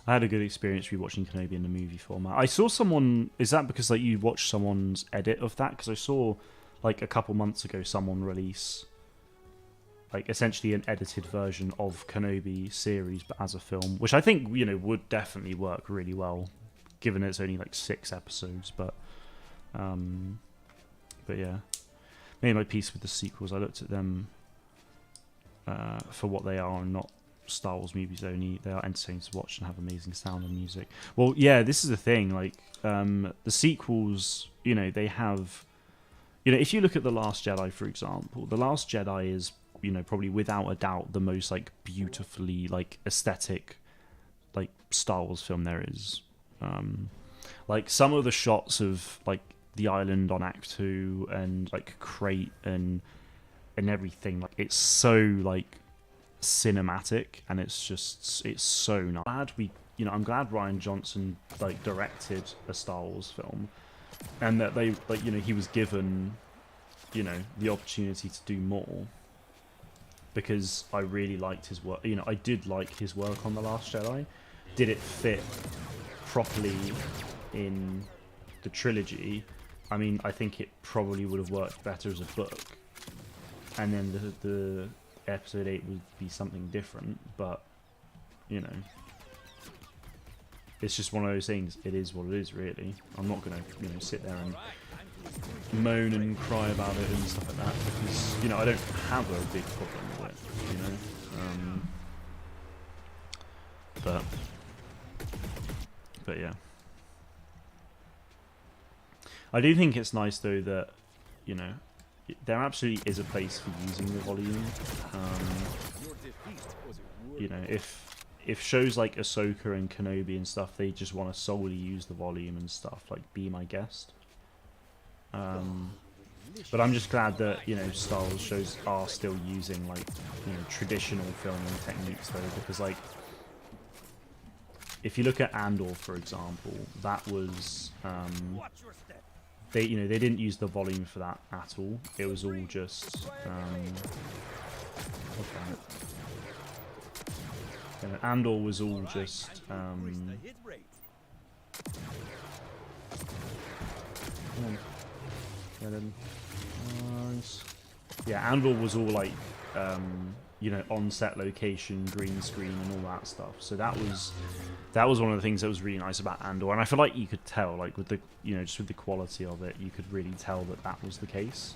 I had a good experience rewatching Kenobi in the movie format. I saw someone, is that because like you watched someone's edit of that? Because I saw like a couple months ago someone release like essentially an edited version of Kenobi series, but as a film, which I think, you know, would definitely work really well, given it's only like 6 episodes. But yeah, made my peace with the sequels. I looked at them for what they are and not Star Wars movies only. They are entertaining to watch and have amazing sound and music. Well, yeah, this is the thing. Like, the sequels, you know, they have, you know, if you look at The Last Jedi, for example, The Last Jedi is, you know, probably without a doubt the most like beautifully like aesthetic like Star Wars film there is. Like some of the shots of like the island on Act 2 and like Crate and everything, like it's so like cinematic, and it's so nice. I'm glad Rian Johnson like directed a Star Wars film, and that they, like, you know, he was given, you know, the opportunity to do more, because I really liked his work. You know, I did like his work on The Last Jedi. Did it fit properly in the trilogy? I mean, I think it probably would have worked better as a book, and then the episode 8 would be something different, but, you know, it's just one of those things. It is what it is, really. I'm not gonna, sit there and moan and cry about it and stuff like that because, I don't have a big problem with it, But yeah. I do think it's nice though that, there absolutely is a place for using the volume. If shows like Ahsoka and Kenobi and stuff, they just want to solely use the volume and stuff, like Be My Guest. But I'm just glad that, Star Wars shows are still using like, traditional filming techniques though, because like, if you look at Andor, for example, that was, they didn't use the volume for that at all. It was all just, Andor was all just, yeah, Andor was all like, on-set location, green screen, and all that stuff. So that was one of the things that was really nice about Andor, and I feel like you could tell, like with the, just with the quality of it, you could really tell that that was the case,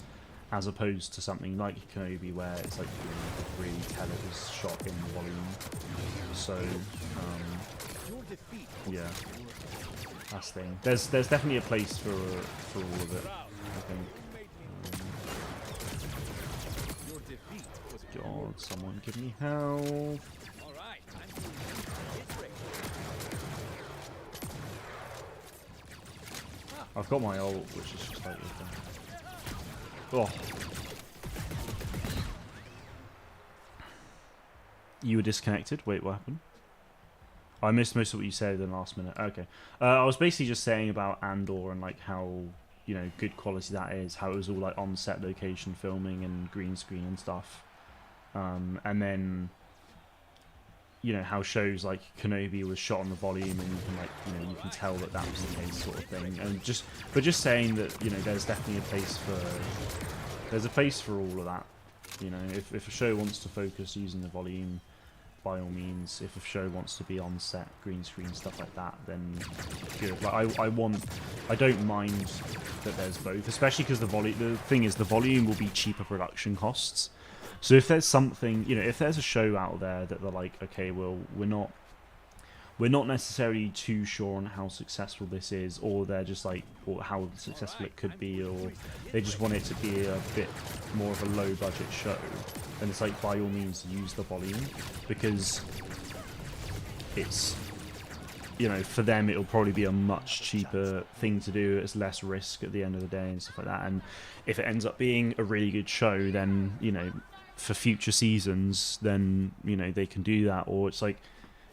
as opposed to something like Kenobi, where it's like you could really tell it was shot in volume. So, yeah, that's the thing. There's definitely a place for all of it, I think. God, someone give me help. I've got my ult, which is just like with them. Oh. You were disconnected? Wait, what happened? I missed most of what you said in the last minute. Okay. I was basically just saying about Andor and like how, good quality that is. How it was all like on-set location filming and green screen and stuff. And then, how shows like Kenobi was shot on the volume, and you can like, you can tell that that was the case, sort of thing. And just saying that, there's definitely there's a place for all of that. If a show wants to focus using the volume, by all means. If a show wants to be on set, green screen, stuff like that, then good. Like I don't mind that there's both, especially because the thing is, the volume will be cheaper production costs. So if there's something, if there's a show out there that they're like, okay, well, we're not necessarily too sure on how successful this is, or they're just like, or how successful it could be, or they just want it to be a bit more of a low budget show, then it's like, by all means, use the volume, because it's, for them it'll probably be a much cheaper thing to do. It's less risk at the end of the day and stuff like that. And if it ends up being a really good show, then for future seasons, then they can do that. Or it's like,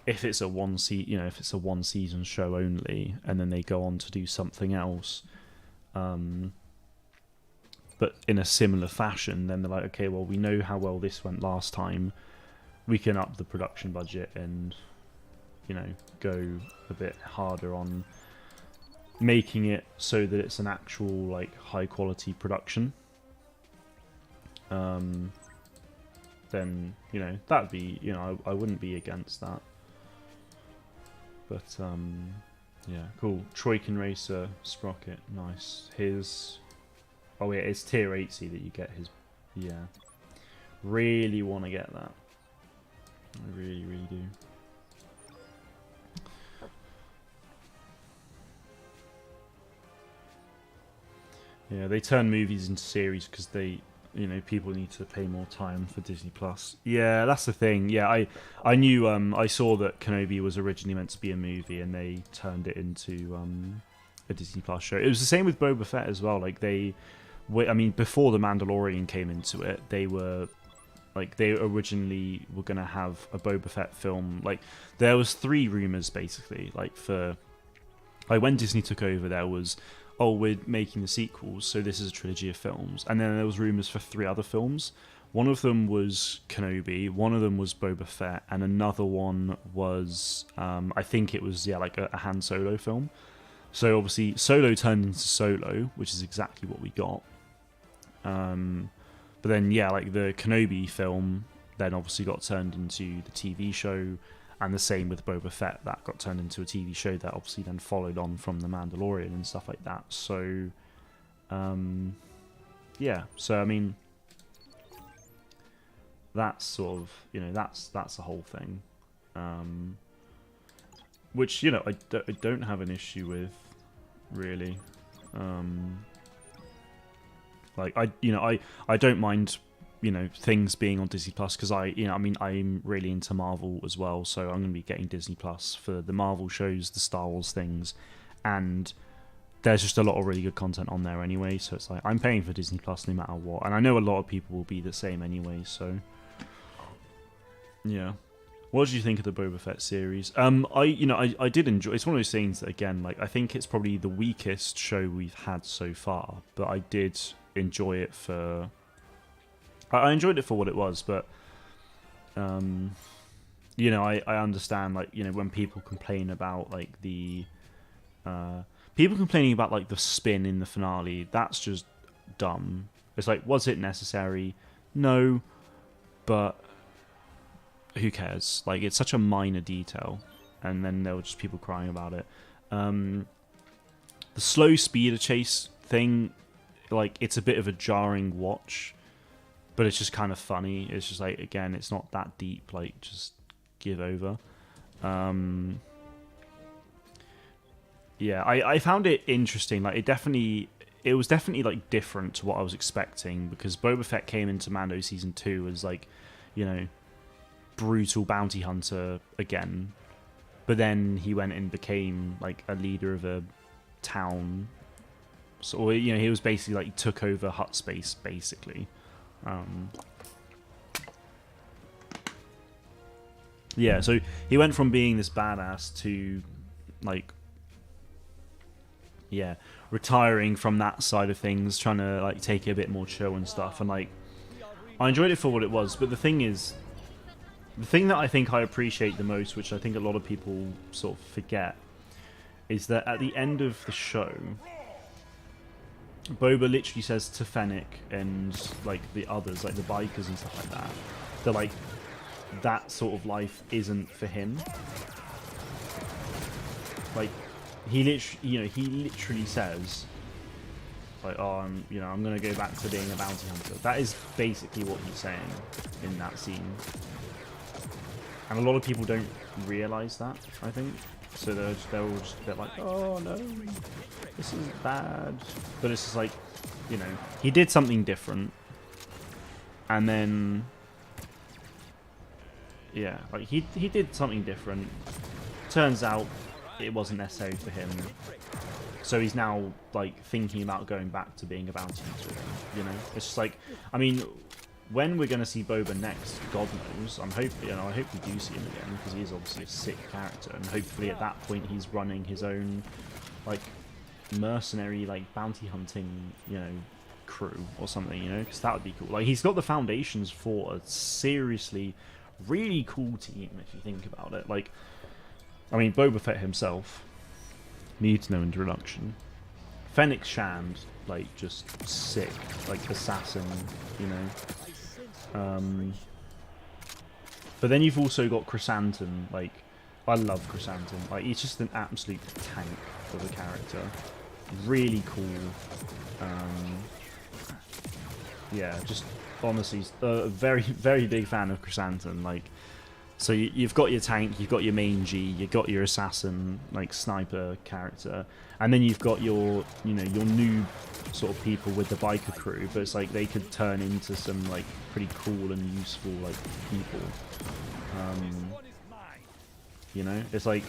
if it's a one season show only, and then they go on to do something else, but in a similar fashion, then they're like, okay, well, we know how well this went last time, we can up the production budget and go a bit harder on making it so that it's an actual like high quality production. Then that'd be, I wouldn't be against that. But yeah, cool. Troikan Racer Sprocket, nice. Oh yeah, it's tier 80 that you get his. Yeah, really want to get that. I really, really do. Yeah, they turn movies into series because they, people need to pay more time for Disney Plus. Yeah, that's the thing. Yeah, I knew. I saw that Kenobi was originally meant to be a movie, and they turned it into a Disney Plus show. It was the same with Boba Fett as well. Like before the Mandalorian came into it, they originally were gonna have a Boba Fett film. Like there was 3 rumors basically. Like when Disney took over, there was, oh, we're making the sequels, so this is a trilogy of films. And then there was rumours for 3 other films. One of them was Kenobi, one of them was Boba Fett, and another one was, I think it was, like a Han Solo film. So obviously Solo turned into Solo, which is exactly what we got. But then, like the Kenobi film then obviously got turned into the TV show, and the same with Boba Fett, that got turned into a TV show that obviously then followed on from The Mandalorian and stuff like that. So, yeah. So I mean, that's sort of, you know, that's the whole thing, which, you know, I don't have an issue with, really. Like I don't mind, you know, things being on Disney Plus, because I'm really into Marvel as well, so I'm going to be getting Disney Plus for the Marvel shows, the Star Wars things, and there's just a lot of really good content on there anyway, so it's like I'm paying for Disney Plus no matter what, and I know a lot of people will be the same anyway, so yeah. What did you think of the Boba Fett series? I did enjoy. It's one of those things that, again, like, I think it's probably the weakest show we've had so far, but I did enjoy it for. I enjoyed it for what it was, but you know, I understand, like, you know, when people complain about, like, the people complaining about, like, the spin in the finale, that's just dumb. It's like, was it necessary? No, but who cares? Like, it's such a minor detail, and then there were just people crying about it. The slow speeder chase thing, like, it's a bit of a jarring watch, but it's just kind of funny. It's just like, again, it's not that deep, like, just give over. Yeah, I found it interesting. Like, it was definitely like different to what I was expecting, because Boba Fett came into Mando season 2 as, like, you know, brutal bounty hunter again, but then he went and became, like, a leader of a town. So, you know, he was basically, like, took over Hutt space, basically. Yeah, so he went from being this badass to, like, yeah, retiring from that side of things, trying to, like, take it a bit more chill and stuff, and, like, I enjoyed it for what it was, but the thing is, the thing that I think I appreciate the most, which I think a lot of people sort of forget, is that at the end of the show, Boba literally says to Fennec and, like, the others, like the bikers and stuff like that, that, like, that sort of life isn't for him. Like, he literally says, like, oh, I'm gonna go back to being a bounty hunter. That is basically what he's saying in that scene. And a lot of people don't realise that, I think. So they're all just a bit like, oh no, this is bad. But it's just like, you know, he did something different. And then, yeah, like, he did something different. Turns out it wasn't necessary for him. So he's now, like, thinking about going back to being a bounty hunter again, you know? It's just like, I mean, when we're going to see Boba next, God knows. I hope we do see him again, because he is obviously a sick character, and hopefully at that point he's running his own, like, mercenary, like, bounty hunting, you know, crew or something, you know, because that would be cool. Like, he's got the foundations for a seriously really cool team, if you think about it. Like, I mean, Boba Fett himself needs no introduction. Fennec Shand, like, just sick, like, assassin, you know. But then you've also got Chrysanthemum. Like, I love Chrysanthemum. Like, he's just an absolute tank of a character. Really cool. Yeah, just honestly, a very, very big fan of Chrysanthemum. Like, so you've got your tank, you've got your main G, you've got your assassin, like, sniper character, and then you've got your, you know, your noob sort of people with the biker crew, but it's like they could turn into some, like, pretty cool and useful, like, people. You know, it's like,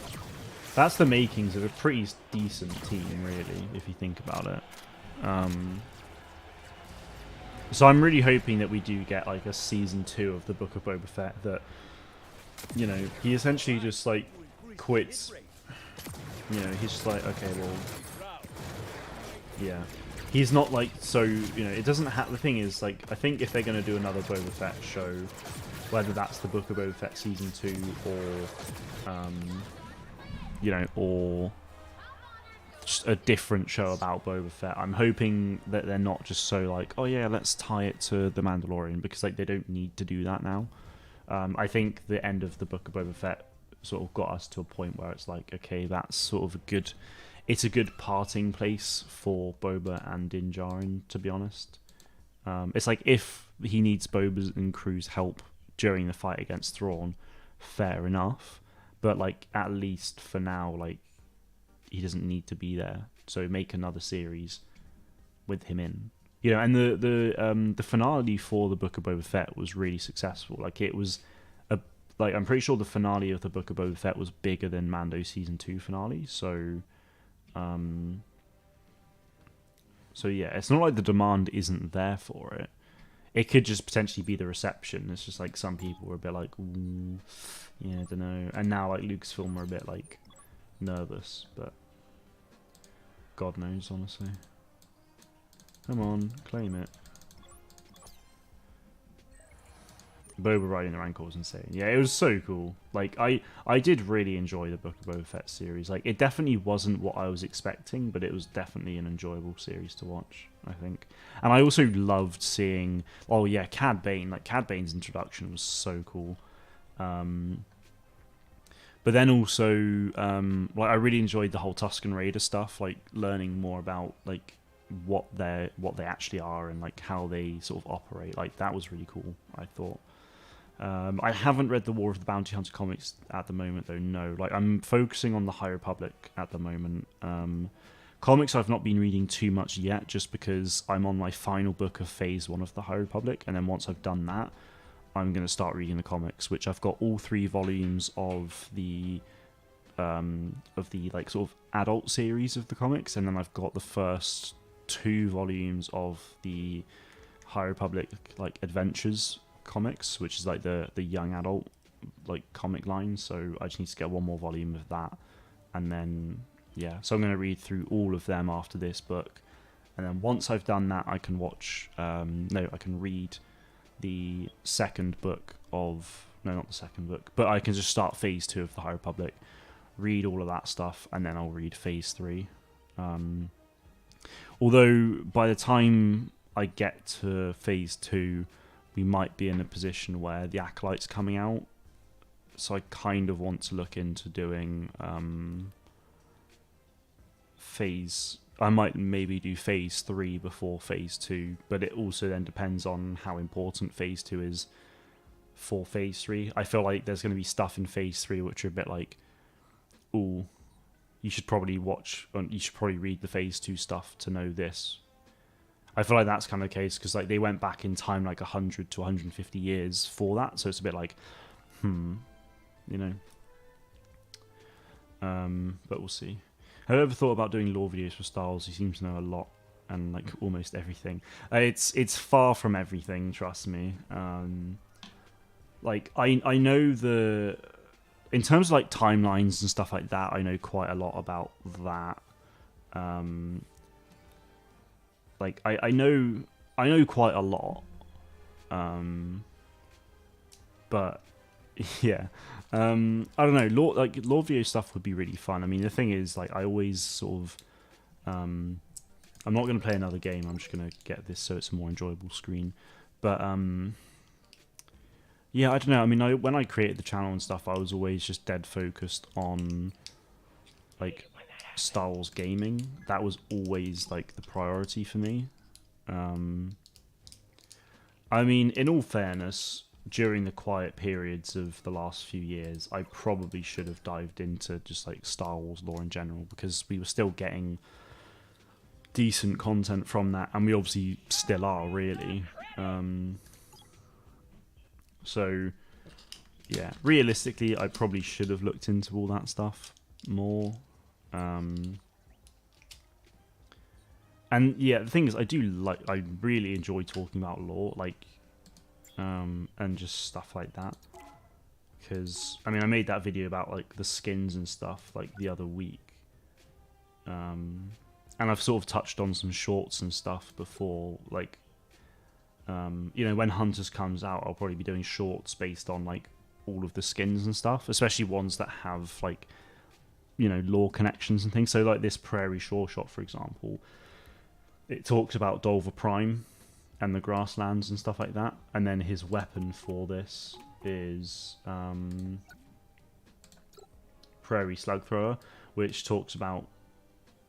that's the makings of a pretty decent team, really, if you think about it. So I'm really hoping that we do get, like, a season 2 of the Book of Boba Fett that, you know, he essentially just, like, quits. You know, he's just like, okay, well, yeah. He's not, like, so, you know, it doesn't have, the thing is, like, I think if they're going to do another Boba Fett show, whether that's the Book of Boba Fett season 2 or, you know, or just a different show about Boba Fett, I'm hoping that they're not just so, like, oh yeah, let's tie it to The Mandalorian, because, like, they don't need to do that now. I think the end of the Book of Boba Fett sort of got us to a point where it's like, okay, that's sort of a good, it's a good parting place for Boba and Din Djarin, to be honest. It's like if he needs Boba's and crew's help during the fight against Thrawn, fair enough. But like at least for now, like he doesn't need to be there. So make another series with him in. You know, and the finale for the Book of Boba Fett was really successful. Like it was like I'm pretty sure the finale of the Book of Boba Fett was bigger than Mando season 2 finale. So yeah, it's not like the demand isn't there for it. It could just potentially be the reception. It's just like some people were a bit like, ooh, yeah, I don't know. And now like Lucasfilm are a bit like nervous, but God knows, honestly. Come on, claim it. Boba riding the Rancor was insane. Yeah, it was so cool. Like I did really enjoy the Book of Boba Fett series. Like it definitely wasn't what I was expecting, but it was definitely an enjoyable series to watch, I think. And I also loved seeing, oh yeah, Cad Bane. Like Cad Bane's introduction was so cool. But then also, like I really enjoyed the whole Tusken Raider stuff, like learning more about like what they actually are and like how they sort of operate. Like that was really cool, I thought. I haven't read the War of the Bounty Hunter comics at the moment, though. No, like I'm focusing on the High Republic at the moment. Comics I've not been reading too much yet, just because I'm on my final book of Phase 1 of the High Republic, and then once I've done that, I'm going to start reading the comics, which I've got all 3 volumes of the like sort of adult series of the comics, and then I've got the first 2 volumes of the High Republic like Adventures comics, which is like the young adult like comic line. So I just need to get 1 more volume of that, and then yeah, so I'm going to read through all of them after this book, and then once I've done that I can watch I can read the second book of, no, not the second book, but I can just start Phase 2 of the High Republic, read all of that stuff, and then I'll read Phase 3. Although by the time I get to Phase 2, we might be in a position where the Acolyte's coming out, so I kind of want to look into doing I might maybe do Phase 3 before Phase 2, but it also then depends on how important Phase 2 is for Phase 3. I feel like there's going to be stuff in Phase 3 which are a bit like, ooh, you should probably read the Phase 2 stuff to know this. I feel like that's kind of the case, because like they went back in time like 100 to 150 years for that, so it's a bit like, you know. But we'll see. Have you ever thought about doing lore videos for Star Wars? You seem to know a lot and like almost everything. It's far from everything, trust me. Like I know in terms of like timelines and stuff like that, I know quite a lot about that. Like I know quite a lot. But yeah. I don't know. Lore video stuff would be really fun. I mean, the thing is, like, I always sort of, I'm not going to play another game. I'm just going to get this so it's a more enjoyable screen. But yeah, I don't know. I mean, when I created the channel and stuff, I was always just dead focused on like Star Wars gaming. That was always like the priority for me. I mean, in all fairness, during the quiet periods of the last few years, I probably should have dived into just like Star Wars lore in general, because we were still getting decent content from that, and we obviously still are, really. So yeah, realistically, I probably should have looked into all that stuff more. And yeah, the thing is, I really enjoy talking about lore, like, and just stuff like that. Because, I mean, I made that video about, like, the skins and stuff, like, the other week. And I've sort of touched on some shorts and stuff before, like, you know, when Hunters comes out, I'll probably be doing shorts based on, like, all of the skins and stuff, especially ones that have, like, you know, lore connections and things. So, like, this Prairie Shore shot, for example, it talks about Dolva Prime and the grasslands and stuff like that, and then his weapon for this is Prairie Slug Thrower, which talks about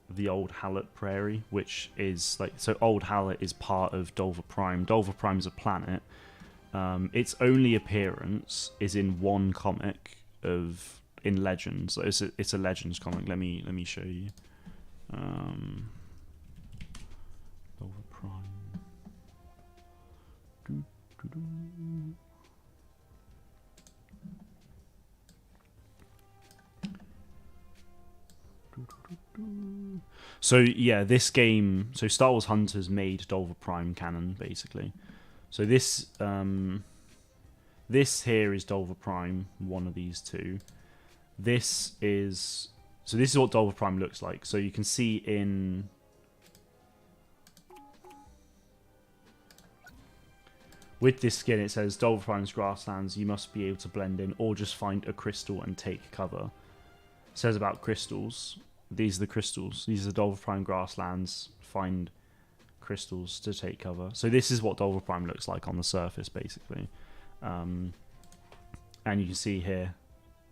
the Old Hallet Prairie, which is like, so Old Hallet is part of Dolva Prime. Dolva Prime is a planet. Its only appearance is in one comic in Legends. It's a Legends comic. Let me show you. Dolva Prime. So yeah, this game. So Star Wars Hunters made Dolva Prime canon, basically. So this this here is Dolva Prime, one of these two. This is what Dolva Prime looks like. So you can see in with this skin, it says Dolva Prime's grasslands. You must be able to blend in, or just find a crystal and take cover. It says about crystals. These are the crystals. These are the Dolva Prime grasslands. Find crystals to take cover. So this is what Dolva Prime looks like on the surface, basically. And you can see here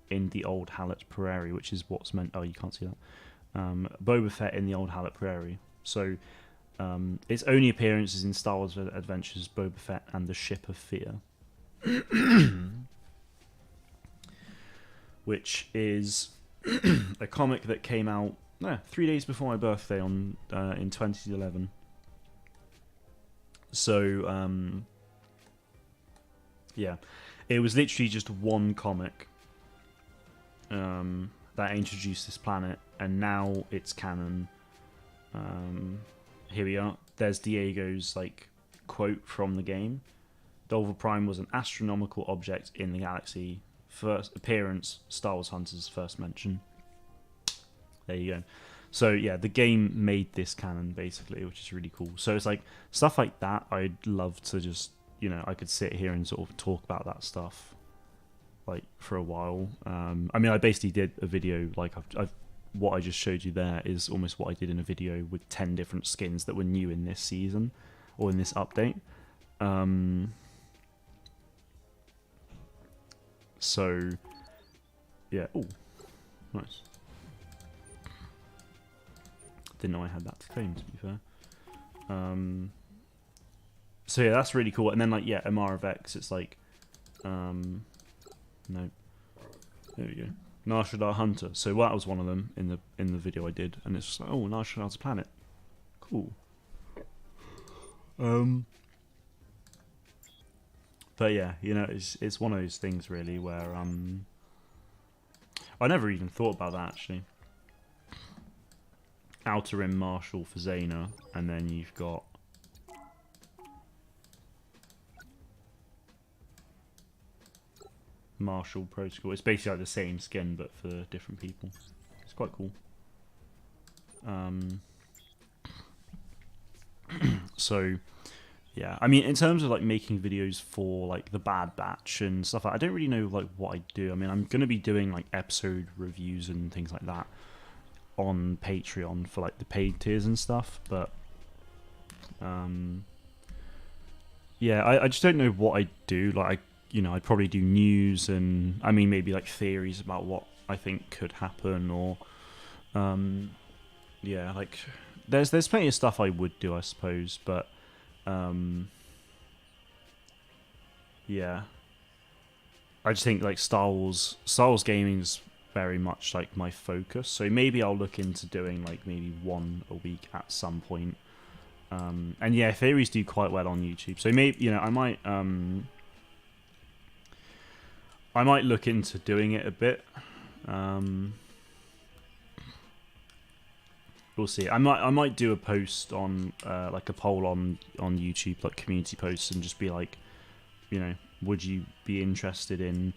in the Old Hallet Prairie, which is what's meant... Oh, you can't see that. Boba Fett in the Old Hallet Prairie. So its only appearance is in Star Wars Adventures, Boba Fett and the Ship of Fear. Which is a comic that came out 3 days before my birthday in 2011. So, yeah. It was literally just one comic that introduced this planet, and now it's canon. Here we are. There's Diego's quote from the game. Dolva Prime was an astronomical object in the galaxy. First appearance, Star Wars Hunters first mention. There you go. So yeah, the game made this canon basically, which is really cool. So it's stuff like that. I'd love to just, I could sit here and sort of talk about that stuff for a while. I mean, I basically did a video what I just showed you there is almost what I did in a video with 10 different skins that were new in this season or in this update. So yeah, oh, nice. Didn't know I had that to claim, to be fair. So yeah, that's really cool. And then Amara Vex, it's no, there we go. Nar Shaddaa Hunter. So that was one of them in the video I did, and it's just oh, Nar Shaddaa's planet, cool. But yeah, it's one of those things really where I never even thought about that actually. Outer Rim Marshal for Zaina, and then you've got Marshal Protocol. It's basically the same skin but for different people. It's quite cool. So yeah, I mean, in terms of making videos for the Bad Batch and stuff, I don't really know what I do. I mean, I'm gonna be doing episode reviews and things like that on Patreon for the paid tiers and stuff, but yeah, I just don't know what I do. I'd probably do news and I mean maybe theories about what I think could happen, or yeah, there's plenty of stuff I would do, I suppose, but yeah, I just think Star Wars gaming's very much my focus, so maybe I'll look into doing maybe one a week at some point. And yeah, theories do quite well on YouTube, so maybe I might look into doing it a bit. We'll see. I might do a post on a poll on YouTube, community posts, and just be would you be interested in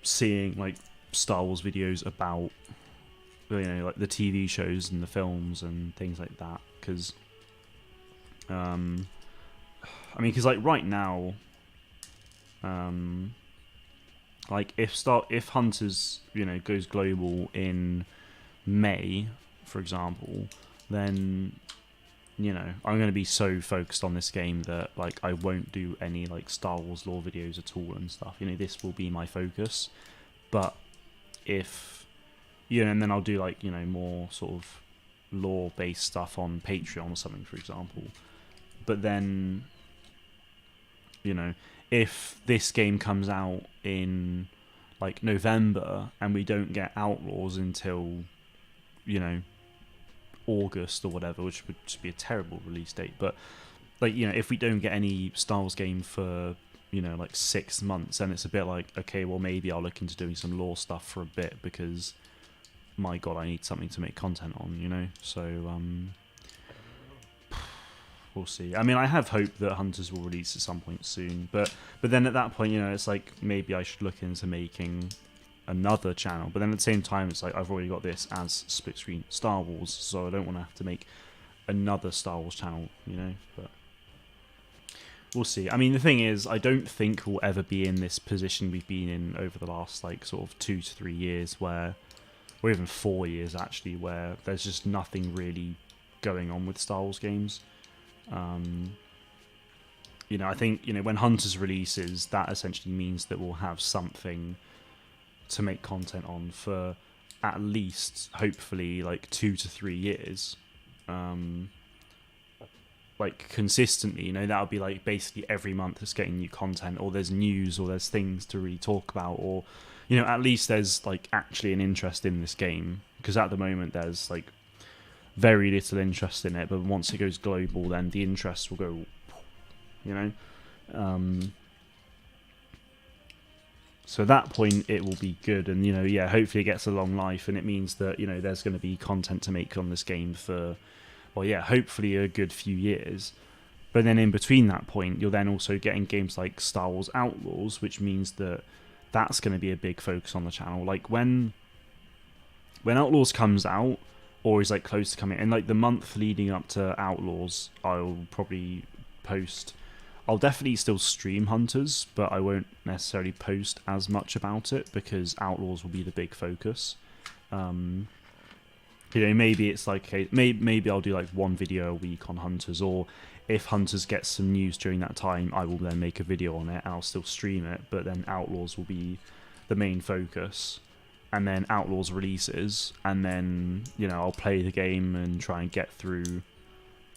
seeing Star Wars videos about the TV shows and the films and things like that? Because I mean, because right now, if Hunters goes global in May, for example, then I'm going to be so focused on this game that I won't do any Star Wars lore videos at all and stuff. This will be my focus. But if you know, and then I'll do like, you know, more sort of lore based stuff on Patreon or something, for example. But then, you know, if this game comes out in like November and we don't get Outlaws until, you know, August or whatever, which would just be a terrible release date, but like, you know, if we don't get any Star Wars game for, you know, like 6 months, then it's a bit like, okay, well, maybe I'll look into doing some lore stuff for a bit, because my god, I need something to make content on, you know. So we'll see. I mean, I have hope that Hunters will release at some point soon, but then at that point, you know, it's like maybe I should look into making another channel. But then at the same time, it's like I've already got this as Split Screen Star Wars, so I don't want to have to make another Star Wars channel, you know. But we'll see. I mean, the thing is, I don't think we'll ever be in this position we've been in over the last like sort of 2 to 3 years, where, or even 4 years actually, where there's just nothing really going on with Star Wars games. You know, I think, you know, when Hunters releases, that essentially means that we'll have something to make content on for at least, hopefully, like 2 to 3 years. Like consistently, you know, that'll be like basically every month it's getting new content, or there's news, or there's things to really talk about, or, you know, at least there's like actually an interest in this game, because at the moment there's like very little interest in it, but once it goes global, then the interest will go, you know. So at that point it will be good, and, you know, yeah, hopefully it gets a long life, and it means that, you know, there's going to be content to make on this game for, well, yeah, hopefully a good few years. But then in between that point, you're then also getting games like Star Wars Outlaws, which means that that's going to be a big focus on the channel. Like when Outlaws comes out, or is like close to coming, and like the month leading up to Outlaws, I'll probably post. I'll definitely still stream Hunters, but I won't necessarily post as much about it, because Outlaws will be the big focus. You know, maybe it's like, okay, maybe I'll do like one video a week on Hunters, or if Hunters gets some news during that time, I will then make a video on it and I'll still stream it, but then Outlaws will be the main focus. And then Outlaws releases, and then, you know, I'll play the game and try and get through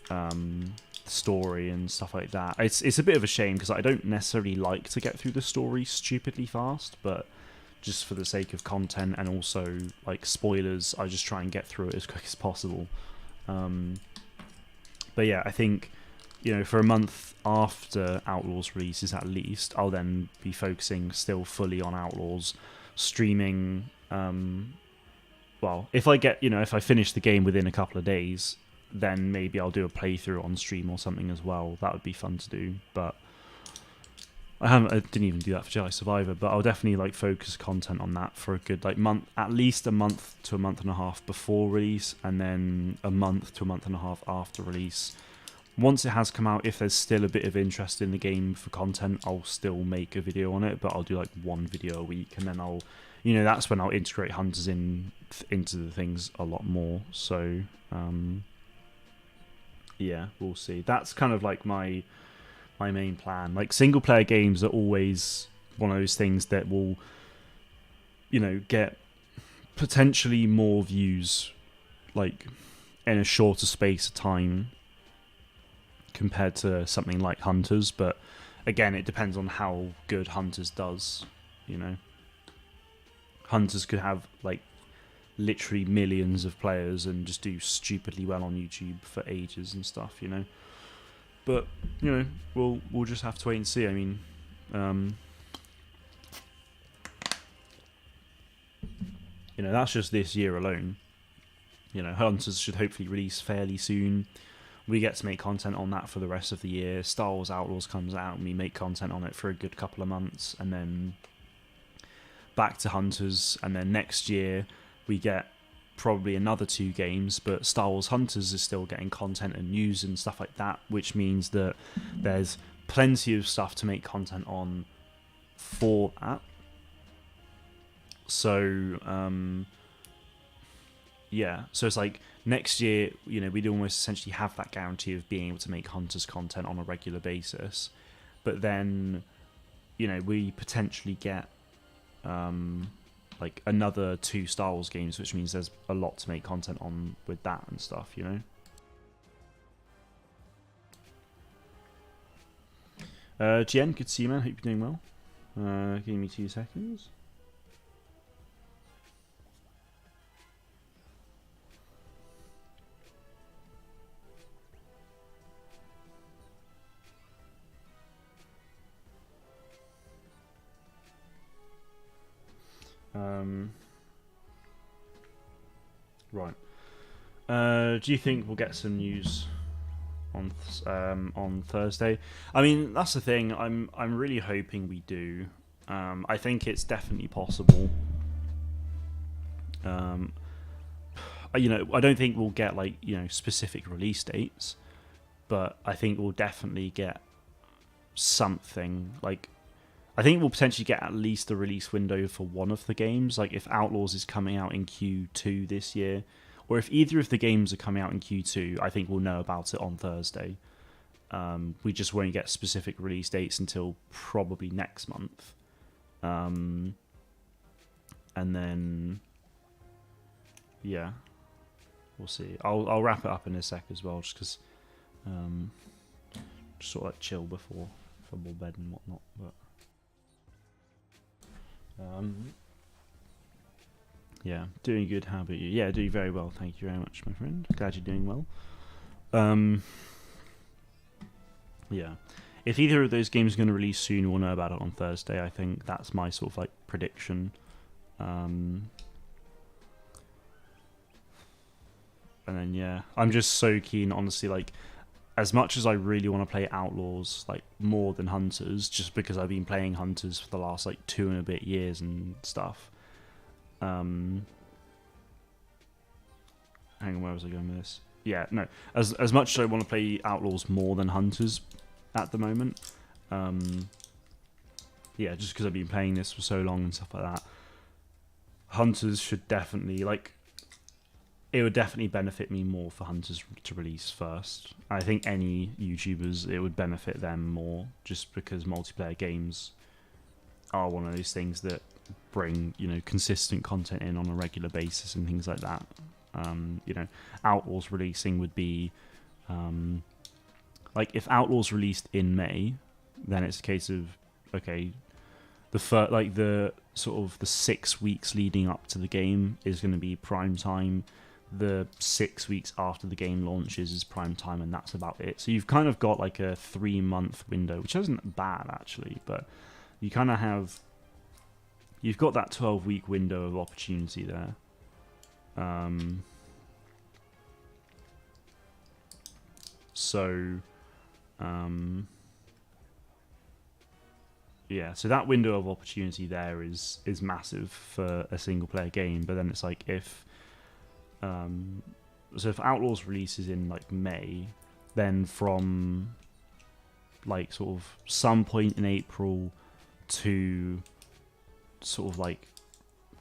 the story and stuff like that. It's a bit of a shame, because I don't necessarily like to get through the story stupidly fast, but just for the sake of content and also like spoilers, I just try and get through it as quick as possible. But yeah, I think, you know, for a month after Outlaws releases at least, I'll then be focusing still fully on Outlaws, streaming. Well, if I get, you know, if I finish the game within a couple of days, then maybe I'll do a playthrough on stream or something as well. That would be fun to do, but I didn't even do that for Jedi Survivor, but I'll definitely like focus content on that for a good like month, at least a month to a month and a half before release, and then a month to a month and a half after release. Once it has come out, if there's still a bit of interest in the game for content, I'll still make a video on it, but I'll do like one video a week, and then I'll, you know, that's when I'll integrate Hunters into the things a lot more. So yeah, we'll see. That's kind of like my main plan. Like, single player games are always one of those things that will, you know, get potentially more views like in a shorter space of time compared to something like Hunters, but again, it depends on how good Hunters does, you know. Hunters could have like literally millions of players and just do stupidly well on YouTube for ages and stuff, you know. But, you know, we'll just have to wait and see. I mean, you know, that's just this year alone. You know, Hunters should hopefully release fairly soon. We get to make content on that for the rest of the year. Star Wars Outlaws comes out and we make content on it for a good couple of months, and then back to Hunters, and then next year we get probably another 2 games, but Star Wars Hunters is still getting content and news and stuff like that, which means that there's plenty of stuff to make content on for that. So yeah, so it's like next year, you know, we'd almost essentially have that guarantee of being able to make Hunters content on a regular basis, but then, you know, we potentially get like another 2 Star Wars games, which means there's a lot to make content on with that and stuff, you know. GN, good to see you, man. Hope you're doing well. Give me 2 seconds. Right. Do you think we'll get some news on Thursday? I mean, that's the thing. I'm really hoping we do. I think it's definitely possible. You know, I don't think we'll get like, you know, specific release dates, but I think we'll definitely get something. Like, I think we'll potentially get at least a release window for one of the games. Like, if Outlaws is coming out in Q2 this year, or if either of the games are coming out in Q2, I think we'll know about it on Thursday. We just won't get specific release dates until probably next month. And then, yeah, we'll see. I'll wrap it up in a sec as well, just because just sort of like chill before football bed and whatnot. But yeah, doing good. How about you? Yeah, doing very well. Thank you very much, my friend. Glad you're doing well. Yeah, if either of those games are going to release soon, we'll know about it on Thursday. I think that's my sort of like prediction. And then yeah, I'm just so keen, honestly. Like, as much as I really want to play Outlaws, like more than Hunters, just because I've been playing Hunters for the last like 2 and a bit years and stuff. Hang on, where was I going with this? Yeah, no. As much as I want to play Outlaws more than Hunters at the moment, yeah, just because I've been playing this for so long and stuff like that, Hunters should definitely, like, it would definitely benefit me more for Hunters to release first. I think any YouTubers, it would benefit them more, just because multiplayer games are one of those things that bring, you know, consistent content in on a regular basis and things like that. You know, Outlaws releasing would be, like, if Outlaws released in May, then it's a case of, okay, the sort of the 6 weeks leading up to the game is going to be prime time. The 6 weeks after the game launches is prime time, and that's about it. So you've kind of got like a 3-month window, which isn't bad actually, but you kind of have, you've got that 12-week window of opportunity there. Yeah, so that window of opportunity there is massive for a single player game. But then it's like, if so if Outlaws releases in like May, then from like sort of some point in April to sort of like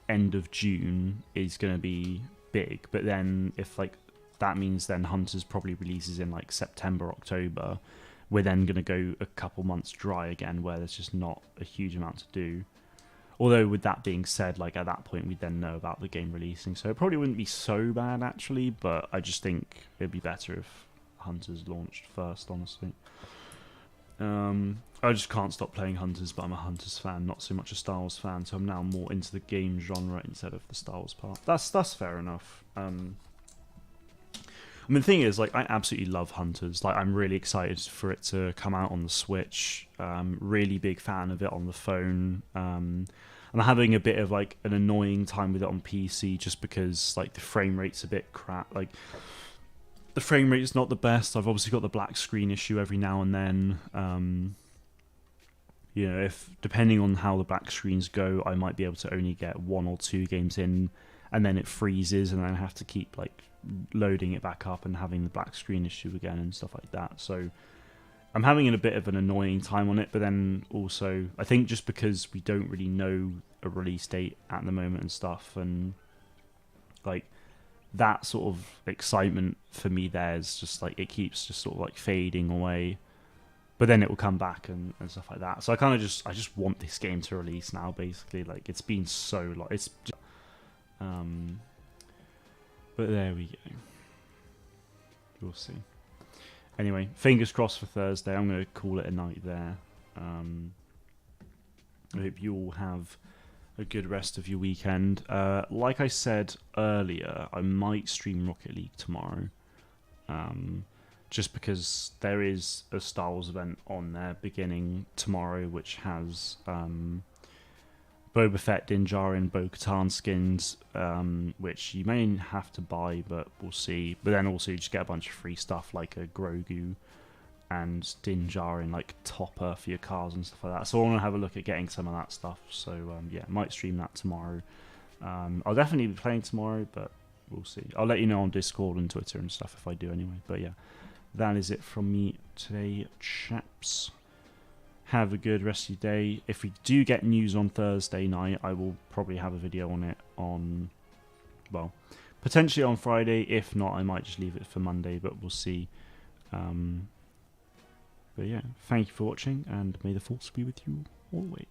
end of June is going to be big. But then if like that means then Hunters probably releases in like September, October, we're then going to go a couple months dry again, where there's just not a huge amount to do. Although, with that being said, like at that point, we then know about the game releasing, so it probably wouldn't be so bad actually. But I just think it'd be better if Hunters launched first, honestly. I just can't stop playing Hunters, but I'm a Hunters fan, not so much a Star Wars fan. So I'm now more into the game genre instead of the Star Wars part. That's fair enough. I mean, the thing is, like, I absolutely love Hunters. Like, I'm really excited for it to come out on the Switch. Really big fan of it on the phone. I'm having a bit of, like, an annoying time with it on PC just because, like, the frame rate's a bit crap. Like, the frame rate is not the best. I've obviously got the black screen issue every now and then. You know, if depending on how the black screens go, I might be able to only get 1 or 2 games in, and then it freezes, and then I have to keep, like, loading it back up and having the black screen issue again and stuff like that. So I'm having a bit of an annoying time on it, but then also I think just because we don't really know a release date at the moment and stuff, and like that sort of excitement for me there is just like, it keeps just sort of like fading away. but then it will come back and stuff like that. So I just want this game to release now. Basically, like it's been so long. It's just, but there we go. We'll see. Anyway, fingers crossed for Thursday. I'm going to call it a night there. I hope you all have a good rest of your weekend. Like I said earlier, I might stream Rocket League tomorrow. Just because there is a Star Wars event on there beginning tomorrow, which has Boba Fett, Din Djarin, Bo-Katan skins, which you may have to buy, but we'll see. But then also you just get a bunch of free stuff like a Grogu and Din Djarin, like topper for your cars and stuff like that. So I want to have a look at getting some of that stuff. So yeah, might stream that tomorrow. I'll definitely be playing tomorrow, but we'll see. I'll let you know on Discord and Twitter and stuff if I do anyway. But yeah, that is it from me today, chaps. Have a good rest of your day. If we do get news on Thursday night, I will probably have a video on it on, well, potentially on Friday. If not, I might just leave it for Monday, but we'll see. But yeah, thank you for watching, and may the force be with you always.